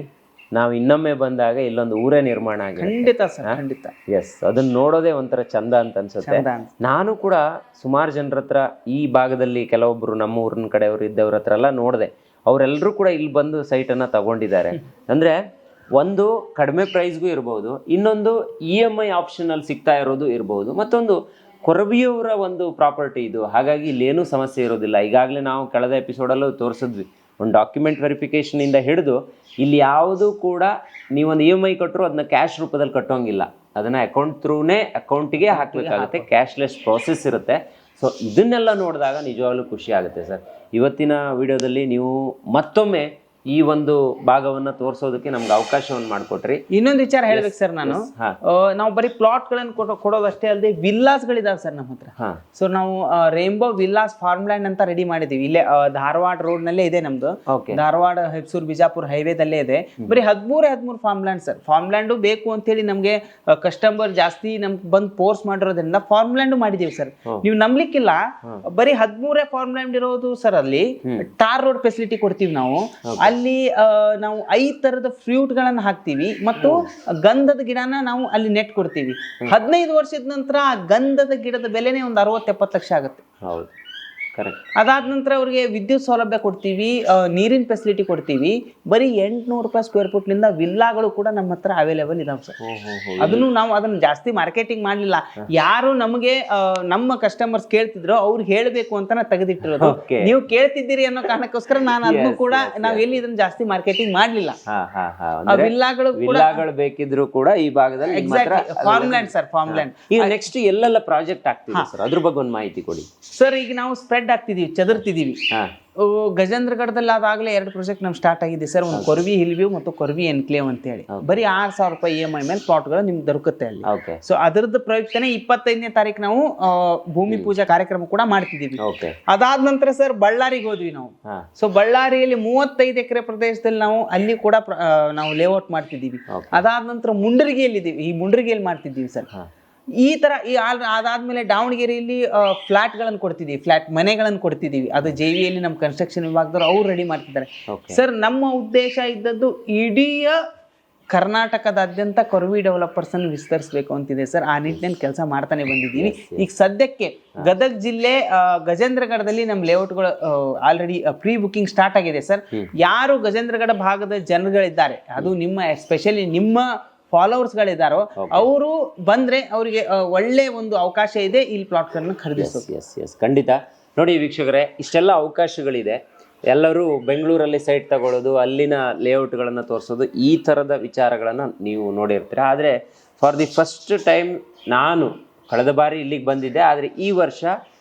ನಾವು ಇನ್ನೊಮ್ಮೆ ಬಂದಾಗ ಇಲ್ಲೊಂದು ಊರೇ ನಿರ್ಮಾಣ ಆಗಿದೆ. ಖಂಡಿತ ಸರ್, ಖಂಡಿತ. ಎಸ್, ಅದನ್ನ ನೋಡೋದೇ ಒಂಥರ ಚಂದ ಅಂತ ಅನ್ಸುತ್ತೆ. ನಾನು ಕೂಡ ಸುಮಾರು ಜನರ ಹತ್ರ ಈ ಭಾಗದಲ್ಲಿ ಕೆಲವೊಬ್ರು ನಮ್ಮ ಊರಿನ ಕಡೆಯವರು ಇದ್ದವ್ರ ಹತ್ರ ಎಲ್ಲ ನೋಡಿದೆ. ಅವರೆಲ್ಲರೂ ಕೂಡ ಇಲ್ಲಿ ಬಂದು ಸೈಟನ್ನು ತಗೊಂಡಿದ್ದಾರೆ. ಅಂದರೆ ಒಂದು ಕಡಿಮೆ ಪ್ರೈಸ್ಗೂ ಇರ್ಬೋದು, ಇನ್ನೊಂದು EMI ಆಪ್ಷನಲ್ಲಿ ಸಿಗ್ತಾ ಇರೋದು ಇರ್ಬೋದು, ಮತ್ತೊಂದು ಕೊರವಿಯವರ ಒಂದು ಪ್ರಾಪರ್ಟಿ ಇದು. ಹಾಗಾಗಿ ಇಲ್ಲೇನೂ ಸಮಸ್ಯೆ ಇರೋದಿಲ್ಲ. ಈಗಾಗಲೇ ನಾವು ಕಳೆದ ಎಪಿಸೋಡಲ್ಲೂ ತೋರಿಸಿದ್ವಿ, ಒಂದು ಡಾಕ್ಯುಮೆಂಟ್ ವೆರಿಫಿಕೇಷನಿಂದ ಹಿಡಿದು ಇಲ್ಲಿ ಯಾವುದು ಕೂಡ ನೀವೊಂದು EMI ಕೊಟ್ಟರು ಅದನ್ನ ಕ್ಯಾಶ್ ರೂಪದಲ್ಲಿ ಕಟ್ಟೋಂಗಿಲ್ಲ. ಅದನ್ನು ಅಕೌಂಟ್ ಥ್ರೂನೇ ಅಕೌಂಟಿಗೆ ಹಾಕಬೇಕಾಗುತ್ತೆ. ಕ್ಯಾಶ್ಲೆಸ್ ಪ್ರೋಸೆಸ್ ಇರುತ್ತೆ. ಸೊ ಇದನ್ನೆಲ್ಲ ನೋಡಿದಾಗ ನಿಜವಾಗ್ಲೂ ಖುಷಿ ಆಗುತ್ತೆ ಸರ್. ಇವತ್ತಿನ ವಿಡಿಯೋದಲ್ಲಿ ನೀವು ಮತ್ತೊಮ್ಮೆ ಈ ಒಂದು ಭಾಗವನ್ನ ತೋರಿಸೋದಕ್ಕೆ ನಮ್ಗೆ ಅವಕಾಶವನ್ನು ಮಾಡಿಕೊಟ್ರಿ. ಇನ್ನೊಂದು ವಿಚಾರ ಹೇಳ್ಬೇಕು ಸರ್, ನಾನು ನಾವು ಬರೀ ಪ್ಲಾಟ್ ಗಳನ್ನ ಕೊಡೋದಷ್ಟೇ ಅಲ್ಲದೆ ವಿಲ್ಲಾಸ್ಗಳಿದಾವೆ ಸರ್ ನಮ್ಮ ಹತ್ರ. ಸೊ ನಾವು ರೇನ್ಬೋ ವಿಲ್ಲಾಸ್ ಫಾರ್ಮ್ ಲ್ಯಾಂಡ್ ಅಂತ ರೆಡಿ ಮಾಡಿದೀವಿ. ಇಲ್ಲೇ ಧಾರವಾಡ ರೋಡ್ ನಲ್ಲೇ ಇದೆ ನಮ್ದು. ಧಾರವಾಡ ಹೆಬ್ಸೂರ್ ಬಿಜಾಪುರ ಹೈವೇದಲ್ಲೇ ಇದೆ. ಬರೀ 13 farm land sir. Farm land ಬೇಕು ಅಂತ ಹೇಳಿ ನಮ್ಗೆ ಕಸ್ಟಮರ್ ಜಾಸ್ತಿ ನಮ್ಗೆ ಬಂದು ಫೋರ್ಸ್ ಮಾಡಿರೋದ್ರಿಂದ ಫಾರ್ಮ್ ಲ್ಯಾಂಡ್ ಮಾಡಿದೀವಿ ಸರ್. ನೀವು ನಂಬ್ಲಿಕ್ಕಿಲ್ಲ, ಬರೀ 13 ಫಾರ್ಮ್ ಲ್ಯಾಂಡ್ ಇರೋದು ಸರ್. ಅಲ್ಲಿ ಟಾರ್ ರೋಡ್ ಫೆಸಿಲಿಟಿ ಕೊಡ್ತೀವಿ ನಾವು. ಅಲ್ಲಿ ನಾವು 5 ತರದ ಫ್ರೂಟ್ ಗಳನ್ನ ಹಾಕ್ತಿವಿ ಮತ್ತು ಗಂಧದ ಗಿಡನ ನಾವು ಅಲ್ಲಿ ನೆಟ್ ಕೊಡ್ತೀವಿ. 15 ವರ್ಷದ ನಂತರ ಆ ಗಂಧದ ಗಿಡದ ಬೆಲೆನೇ ಒಂದು 60-70 ಲಕ್ಷ ಆಗುತ್ತೆ. ಹೌದು, ಕರೆಕ್ಟ್. ಅದಾದ ನಂತರ ಅವ್ರಿಗೆ ವಿದ್ಯುತ್ ಸೌಲಭ್ಯ ಕೊಡ್ತೀವಿ, ನೀರಿನ ಫೆಸಿಲಿಟಿ ಕೊಡ್ತೀವಿ. ಬರೀ 800 ರೂಪಾಯಿ ಸ್ಕ್ವೇರ್ ಫುಟ್ ನಿಂದ ವಿಲ್ಲಾಗಳು ಕೂಡ ನಮ್ಮ ಹತ್ರ ಅವೈಲೇಬಲ್ ಇದಾವೆ ಸರ್. ನಾವು ಅದನ್ನ ಜಾಸ್ತಿ ಮಾರ್ಕೆಟಿಂಗ್ ಮಾಡ್ಲಿಲ್ಲ. ಯಾರು ನಮಗೆ ನಮ್ಮ ಕಸ್ಟಮರ್ಸ್ ಕೇಳ್ತಿದ್ರು ಅವ್ರು ಹೇಳ್ಬೇಕು ಅಂತ ತೆಗೆದಿಟ್ಟಿರೋದು. ನೀವು ಕೇಳ್ತಿದ್ದೀರಿ ಅನ್ನೋ ಕಾರಣಕ್ಕೋಸ್ಕರ ನಾನು ಅದನ್ನು ಕೂಡ ನಾವ್ ಎಲ್ಲಿ ಇದನ್ನ ಜಾಸ್ತಿ ಮಾರ್ಕೆಟಿಂಗ್ ಮಾಡ್ಲಿಲ್ಲ. ವಿಲ್ಲಾಗಳು ಬೇಕಿದ್ರು ಕೂಡ ಈ ಭಾಗದಲ್ಲಿ farm land sir, farm land. ಈಗ ನೆಕ್ಸ್ಟ್ ಎಲ್ಲೆಲ್ಲ ಪ್ರಾಜೆಕ್ಟ್ ಆಗ್ತಿದೆ ಸರ್, ಅದ್ರ ಬಗ್ಗೆ ಒಂದು ಮಾಹಿತಿ ಕೊಡಿ ಸರ್. ಈಗ ನಾವು ಸ್ಪ್ರೆಡ್ ಆಗ್ತಿದೀವಿ, ಚದರ್ತಿದೀವಿ. ಗಜೇಂದ್ರಗಢದಲ್ಲಿ ಅದಾಗಲೇ 2 ಪ್ರಾಜೆಕ್ಟ್ ನಮ್ಗೆ ಸ್ಟಾರ್ಟ್ ಆಗಿದೆ ಸರ್. ಒಂದು ಕೊರವಿ ಹಿಲ್ ವ್ಯೂ ಮತ್ತು ಕೊರವಿ ಎನ್ಕ್ಲೇವ್ ಅಂತ ಹೇಳಿ. ಬರೀ 6,000 ರೂಪಾಯಿ EMI ಮೇಲೆ ಪ್ಲಾಟ್ಗಳು ನಿಮ್ಗೆ ದೊರಕುತ್ತೆ ಅಲ್ಲಿ. ಸೊ ಅದರದ್ದು ಪ್ರಯುಕ್ತನೇ 25ನೇ ತಾರೀಕು ನಾವು ಭೂಮಿ ಪೂಜಾ ಕಾರ್ಯಕ್ರಮ ಕೂಡ ಮಾಡ್ತಿದೀವಿ. ಅದಾದ ನಂತರ ಸರ್ ಬಳ್ಳಾರಿಗೆ ಹೋದ್ವಿ ನಾವು. ಸೊ ಬಳ್ಳಾರಿಯಲ್ಲಿ 35 ಎಕರೆ ಪ್ರದೇಶದಲ್ಲಿ ನಾವು ಅಲ್ಲಿ ಕೂಡ ನಾವು ಲೇಔಟ್ ಮಾಡ್ತಿದ್ದೀವಿ. ಅದಾದ ನಂತರ ಮುಂಡರಗಿಯಲ್ಲಿದ್ದೀವಿ, ಈ ಮುಂಡರಗಿಯಲ್ಲಿ ಮಾಡ್ತಿದ್ದೀವಿ ಸರ್. ಈ ತರ ಅದಾದ್ಮೇಲೆ ದಾವಣಗೆರೆಯಲ್ಲಿ ಫ್ಲಾಟ್ ಗಳನ್ನು ಕೊಡ್ತಿದೀವಿ, ಫ್ಲಾಟ್ ಮನೆಗಳನ್ನು ಕೊಡ್ತಿದೀವಿ. ಅದು JVಯಲ್ಲಿ ನಮ್ಮ ಕನ್ಸ್ಟ್ರಕ್ಷನ್ ವಿಭಾಗದವರು ಅವ್ರು ರೆಡಿ ಮಾಡ್ತಿದ್ದಾರೆ ಸರ್. ನಮ್ಮ ಉದ್ದೇಶ ಇದ್ದದ್ದು ಇಡೀ ಕರ್ನಾಟಕದಾದ್ಯಂತ ಕೊರವಿ ಡೆವಲಪರ್ಸ್ ಅನ್ನು ವಿಸ್ತರಿಸಬೇಕು ಅಂತಿದೆ ಸರ್. ಆ ನಿಟ್ಟಿನಲ್ಲಿ ಕೆಲಸ ಮಾಡ್ತಾನೆ ಬಂದಿದ್ದೀವಿ. ಈಗ ಸದ್ಯಕ್ಕೆ ಗದಗ ಜಿಲ್ಲೆ ಗಜೇಂದ್ರಗಢದಲ್ಲಿ ನಮ್ಮ ಲೇಔಟ್ಗಳು ಆಲ್ರೆಡಿ ಪ್ರೀ ಬುಕಿಂಗ್ ಸ್ಟಾರ್ಟ್ ಆಗಿದೆ ಸರ್. ಯಾರು ಗಜೇಂದ್ರಗಢ ಭಾಗದ ಜನಗಳಿದ್ದಾರೆ, ಅದು ನಿಮ್ಮ ಎಸ್ಪೆಷಲಿ ನಿಮ್ಮ ಫಾಲೋವರ್ಸ್ ಗಳಿದ್ದಾರೋ ಅವರು ಬಂದ್ರೆ ಅವರಿಗೆ ಒಳ್ಳೆ ಒಂದು ಅವಕಾಶ ಇದೆ ಇಲ್ಲಿ ಪ್ಲಾಟ್ ಗಳನ್ನ ಖರೀದಿಸೋದು. ಎಸ್, ಖಂಡಿತ. ನೋಡಿ ವೀಕ್ಷಕರೇ, ಇಷ್ಟೆಲ್ಲ ಅವಕಾಶಗಳಿದೆ. ಎಲ್ಲರೂ ಬೆಂಗಳೂರಲ್ಲಿ ಸೈಟ್ ತಗೊಳ್ಳೋದು, ಅಲ್ಲಿನ ಲೇಔಟ್ಗಳನ್ನು ತೋರಿಸೋದು, ಈ ಥರದ ವಿಚಾರಗಳನ್ನು ನೀವು ನೋಡಿರ್ತೀರ. ಆದರೆ ಫಾರ್ ದಿ ಫಸ್ಟ್ ಟೈಮ್ ನಾನು ಕಳೆದ ಬಾರಿ ಇಲ್ಲಿಗೆ ಬಂದಿದ್ದೆ, ಆದರೆ ಈ ವರ್ಷ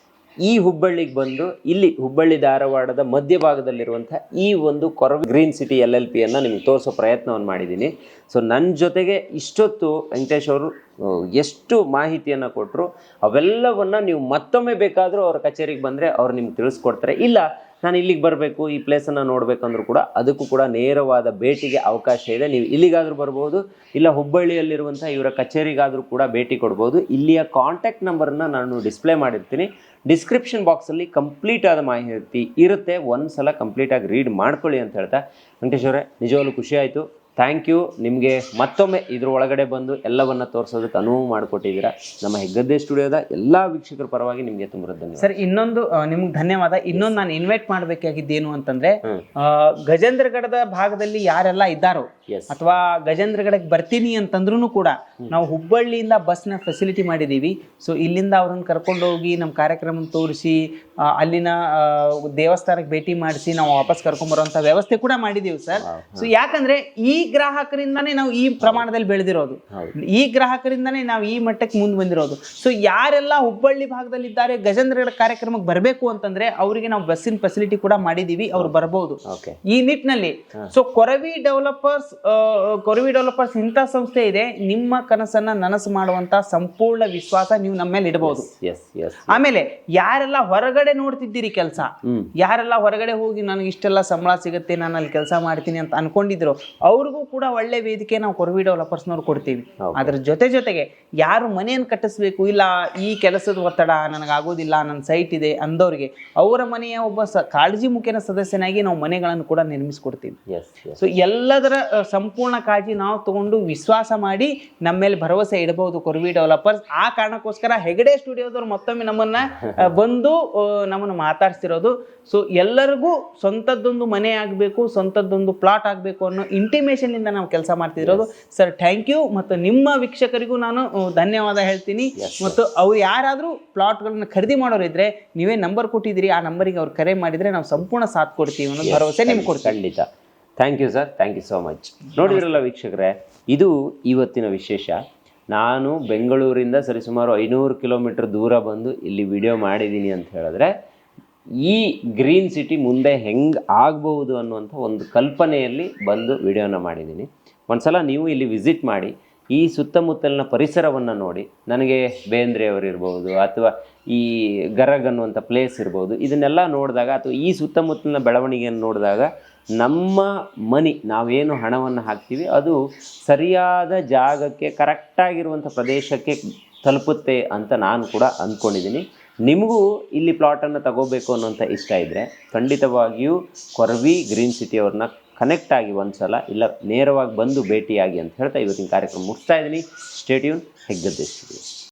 ಈ ಹುಬ್ಬಳ್ಳಿಗೆ ಬಂದು ಇಲ್ಲಿ ಹುಬ್ಬಳ್ಳಿ ಧಾರವಾಡದ ಮಧ್ಯಭಾಗದಲ್ಲಿರುವಂಥ ಈ ಒಂದು ಕೊರವಿ ಗ್ರೀನ್ ಸಿಟಿ LLPಯನ್ನು ನಿಮಗೆ ತೋರಿಸೋ ಪ್ರಯತ್ನವನ್ನು ಮಾಡಿದ್ದೀನಿ. ಸೊ ನನ್ನ ಜೊತೆಗೆ ಇಷ್ಟೊತ್ತು ವೆಂಕಟೇಶ್ ಅವರು ಎಷ್ಟು ಮಾಹಿತಿಯನ್ನು ಕೊಟ್ಟರು, ಅವೆಲ್ಲವನ್ನು ನೀವು ಮತ್ತೊಮ್ಮೆ ಬೇಕಾದರೂ ಅವ್ರ ಕಚೇರಿಗೆ ಬಂದರೆ ಅವ್ರು ನಿಮ್ಗೆ ತಿಳಿಸ್ಕೊಡ್ತಾರೆ. ಇಲ್ಲ ನಾನು ಇಲ್ಲಿಗೆ ಬರಬೇಕು, ಈ ಪ್ಲೇಸನ್ನು ನೋಡಬೇಕಂದ್ರೂ ಕೂಡ ಅದಕ್ಕೂ ಕೂಡ ನೇರವಾದ ಭೇಟಿಗೆ ಅವಕಾಶ ಇದೆ. ನೀವು ಇಲ್ಲಿಗಾದರೂ ಬರ್ಬೋದು, ಇಲ್ಲ ಹುಬ್ಬಳ್ಳಿಯಲ್ಲಿರುವಂಥ ಇವರ ಕಚೇರಿಗಾದರೂ ಕೂಡ ಭೇಟಿ ಕೊಡ್ಬೋದು. ಇಲ್ಲಿಯ ಕಾಂಟ್ಯಾಕ್ಟ್ ನಂಬರನ್ನು ನಾನು ಡಿಸ್ಪ್ಲೇ ಮಾಡಿರ್ತೀನಿ. ಡಿಸ್ಕ್ರಿಪ್ಷನ್ ಬಾಕ್ಸಲ್ಲಿ ಕಂಪ್ಲೀಟ್ ಆದ ಮಾಹಿತಿ ಇರುತ್ತೆ. ಒಂದು ಸಲ ಕಂಪ್ಲೀಟಾಗಿ ರೀಡ್ ಮಾಡ್ಕೊಳ್ಳಿ ಅಂತ ಹೇಳ್ತಾ ವೆಂಕಟೇಶ್ ಅವರೇ, ನಿಜವಾಗ್ಲೂ ಖುಷಿ ಆಯಿತು. Thank you. ನಿಮಗೆ ಮತ್ತೊಮ್ಮೆ ಇದ್ರ ಒಳಗಡೆ ಬಂದು ಎಲ್ಲವನ್ನ ತೋರಿಸೋದಕ್ಕೆ ಅನುವು ಮಾಡಿಕೊಟ್ಟಿದ್ದೀರಾ. ನಮ್ಮ ಹೆಗ್ಗದ್ದೆ ಸ್ಟುಡಿಯೋದ ಎಲ್ಲ ವೀಕ್ಷಕರ ಪರವಾಗಿ ನಿಮಗೆ ತುಂಬ ಧನ್ಯವಾದ ಸರ್. ಇನ್ನೊಂದು ನಿಮ್ಗೆ ಧನ್ಯವಾದ. ಇನ್ನೊಂದು ನಾನು ಇನ್ವೈಟ್ ಮಾಡಬೇಕಾಗಿದ್ದೇನು ಅಂತಂದ್ರೆ, ಗಜೇಂದ್ರಗಢದ ಭಾಗದಲ್ಲಿ ಯಾರೆಲ್ಲ ಇದ್ದಾರೋ ಅಥವಾ ಗಜೇಂದ್ರಗಢಕ್ಕೆ ಬರ್ತೀನಿ ಅಂತಂದ್ರೂ ಕೂಡ ನಾವು ಹುಬ್ಬಳ್ಳಿಯಿಂದ ಬಸ್ನ ಫೆಸಿಲಿಟಿ ಮಾಡಿದ್ದೀವಿ. ಸೊ ಇಲ್ಲಿಂದ ಅವ್ರನ್ನ ಕರ್ಕೊಂಡು ಹೋಗಿ ನಮ್ಮ ಕಾರ್ಯಕ್ರಮ ತೋರಿಸಿ ಅಲ್ಲಿನ ದೇವಸ್ಥಾನಕ್ಕೆ ಭೇಟಿ ಮಾಡಿಸಿ ನಾವು ವಾಪಸ್ ಕರ್ಕೊಂಡ್ಬರುವಂಥ ವ್ಯವಸ್ಥೆ ಕೂಡ ಮಾಡಿದ್ದೀವಿ ಸರ್. ಸೊ ಯಾಕಂದ್ರೆ ಈ ಗ್ರಾಹಕರಿಂದಾನೇ ನಾವು ಈ ಪ್ರಮಾಣದಲ್ಲಿ ಬೆಳೆದಿರೋದು, ಈ ಗ್ರಾಹಕರಿಂದಾನೇ ನಾವು ಈ ಮಟ್ಟಕ್ಕೆ ಮುಂದೆ ಬಂದಿರೋದು. ಸೊ ಯಾರೆಲ್ಲ ಹುಬ್ಬಳ್ಳಿ ಭಾಗದಲ್ಲಿ ಇದ್ದಾರೆ, ಗಜೇಂದ್ರಗಢ ಕಾರ್ಯಕ್ರಮಕ್ಕೆ ಬರಬೇಕು ಅಂತಂದ್ರೆ ಅವರಿಗೆ ನಾವು ಬಸ್ಸಿನ ಫೆಸಿಲಿಟಿ ಕೂಡ ಮಾಡಿದ್ದೀವಿ, ಅವ್ರು ಬರ್ಬೋದು ಈ ನಿಟ್ಟಿನಲ್ಲಿ. ಸೊ ಕೊರವಿ ಡೆವಲಪರ್ಸ್ ಇಂಥ ಸಂಸ್ಥೆ ಇದೆ, ನಿಮ್ಮ ಕನಸನ್ನ ನನಸು ಮಾಡುವಂತ ಸಂಪೂರ್ಣ ವಿಶ್ವಾಸ ನೀವು ನಮ್ಮ ಮೇಲೆ ಇಡಬಹುದು. ಆಮೇಲೆ ಯಾರೆಲ್ಲ ಹೊರಗಡೆ ನೋಡ್ತಿದ್ದೀರಿ ಕೆಲಸ, ಯಾರೆಲ್ಲ ಹೊರಗಡೆ ಹೋಗಿ ನನಗೆ ಇಷ್ಟೆಲ್ಲ ಸಂಬಳ ಸಿಗುತ್ತೆ, ನಾನು ಅಲ್ಲಿ ಕೆಲಸ ಮಾಡ್ತೀನಿ ಅಂತ ಅನ್ಕೊಂಡಿದ್ರು, ಅವ್ರಿಗೂ ಕೂಡ ಒಳ್ಳೆ ವೇದಿಕೆ ನಾವು ಕೊರವಿ ಡೆವಲಪರ್ಸ್ನವ್ರು ಕೊಡ್ತೀವಿ. ಅದ್ರ ಜೊತೆಗೆ ಯಾರು ಮನೆಯನ್ನು ಕಟ್ಟಿಸ್ಬೇಕು, ಇಲ್ಲ ಈ ಕೆಲಸದ ಒತ್ತಡ ನನಗಾಗೋದಿಲ್ಲ, ನನ್ನ ಸೈಟ್ ಇದೆ ಅಂದವ್ರಿಗೆ ಅವರ ಮನೆಯ ಒಬ್ಬ ಕಾಳಜಿ ಮುಖ್ಯನ ಸದಸ್ಯನಾಗಿ ನಾವು ಮನೆಗಳನ್ನು ಕೂಡ ನಿರ್ಮಿಸ್ಕೊಡ್ತೀವಿ. ಸೊ ಎಲ್ಲದರ ಸಂಪೂರ್ಣ ಕಾಳಜಿ ನಾವು ತಗೊಂಡು ವಿಶ್ವಾಸ ಮಾಡಿ ನಮ್ಮ ಮೇಲೆ ಭರವಸೆ ಇಡಬಹುದು ಕೊರವಿ ಡೆವಲಪರ್ಸ್. ಆ ಕಾರಣಕ್ಕೋಸ್ಕರ ಹೆಗಡೆ ಸ್ಟುಡಿಯೋದವ್ರು ಮತ್ತೊಮ್ಮೆ ನಮ್ಮನ್ನ ಬಂದು ನಮ್ಮನ್ನು ಮಾತಾಡ್ತಿರೋದು. ಸೊ ಎಲ್ಲರಿಗೂ ಸ್ವಂತದ್ದೊಂದು ಮನೆ ಆಗಬೇಕು, ಸ್ವಂತದ್ದೊಂದು ಪ್ಲಾಟ್ ಆಗಬೇಕು ಅನ್ನೋ ಇಂಟಿಮೇಷನ್ ಇಂದ ನಾವು ಕೆಲಸ ಮಾಡ್ತಿರೋದು ಸರ್. Thank you. ಮತ್ತು ನಿಮ್ಮ ವೀಕ್ಷಕರಿಗೂ ನಾನು ಧನ್ಯವಾದ ಹೇಳ್ತೀನಿ. ಮತ್ತು ಅವ್ರು ಯಾರಾದರೂ ಪ್ಲಾಟ್ಗಳನ್ನ ಖರೀದಿ ಮಾಡೋರಿದ್ರೆ ನೀವೇ ನಂಬರ್ ಕೊಟ್ಟಿದ್ದೀರಿ, ಆ ನಂಬರಿಗೆ ಅವ್ರು ಕರೆ ಮಾಡಿದ್ರೆ ನಾವು ಸಂಪೂರ್ಣ ಸಾಥ್ ಕೊಡ್ತೀವಿ ಅನ್ನೋ ಭರವಸೆ ನಿಮ್ಗೆ ಕೊಡ್ತೀವಿ. ಖಂಡಿತ. Thank you sir, thank you so much. ನೋಡಿದ್ರಲ್ಲ ವೀಕ್ಷಕರೇ, ಇದು ಇವತ್ತಿನ ವಿಶೇಷ. ನಾನು ಬೆಂಗಳೂರಿಂದ ಸರಿಸುಮಾರು 500 ಕಿಲೋಮೀಟರ್ ದೂರ ಬಂದು ಇಲ್ಲಿ ವಿಡಿಯೋ ಮಾಡಿದ್ದೀನಿ ಅಂತ ಹೇಳಿದ್ರೆ, ಈ ಗ್ರೀನ್ ಸಿಟಿ ಮುಂದೆ ಹೆಂಗೆ ಆಗ್ಬೋದು ಅನ್ನುವಂಥ ಒಂದು ಕಲ್ಪನೆಯಲ್ಲಿ ಬಂದು ವಿಡಿಯೋನ ಮಾಡಿದ್ದೀನಿ. ಒಂದ್ಸಲ ನೀವು ಇಲ್ಲಿ ವಿಸಿಟ್ ಮಾಡಿ, ಈ ಸುತ್ತಮುತ್ತಲಿನ ಪರಿಸರವನ್ನು ನೋಡಿ. ನನಗೆ ಬೇಂದ್ರೆಯವರಿರ್ಬೋದು ಅಥವಾ ಈ ಗರಗ್ ಅನ್ನುವಂಥ ಪ್ಲೇಸ್ ಇರ್ಬೋದು, ಇದನ್ನೆಲ್ಲ ನೋಡಿದಾಗ ಅಥವಾ ಈ ಸುತ್ತಮುತ್ತಲಿನ ಬೆಳವಣಿಗೆಯನ್ನು ನೋಡಿದಾಗ ನಮ್ಮ ಮನಿ, ನಾವೇನು ಹಣವನ್ನು ಹಾಕ್ತೀವಿ ಅದು ಸರಿಯಾದ ಜಾಗಕ್ಕೆ, ಕರೆಕ್ಟಾಗಿರುವಂಥ ಪ್ರದೇಶಕ್ಕೆ ತಲುಪುತ್ತೆ ಅಂತ ನಾನು ಕೂಡ ಅಂದ್ಕೊಂಡಿದ್ದೀನಿ. ನಿಮಗೂ ಇಲ್ಲಿ ಪ್ಲಾಟನ್ನು ತಗೋಬೇಕು ಅನ್ನೋಂಥ ಇಷ್ಟ ಇದ್ದರೆ ಖಂಡಿತವಾಗಿಯೂ ಕೊರವಿ ಗ್ರೀನ್ ಸಿಟಿಯವ್ರನ್ನ ಕನೆಕ್ಟ್ ಆಗಿ ಒಂದ್ಸಲ, ಇಲ್ಲ ನೇರವಾಗಿ ಬಂದು ಭೇಟಿಯಾಗಿ ಅಂತ ಹೇಳ್ತಾ ಇವತ್ತಿನ ಕಾರ್ಯಕ್ರಮ ಮುಗಿಸ್ತಾ ಇದ್ದೀನಿ. Stay tune, Heggadde studio.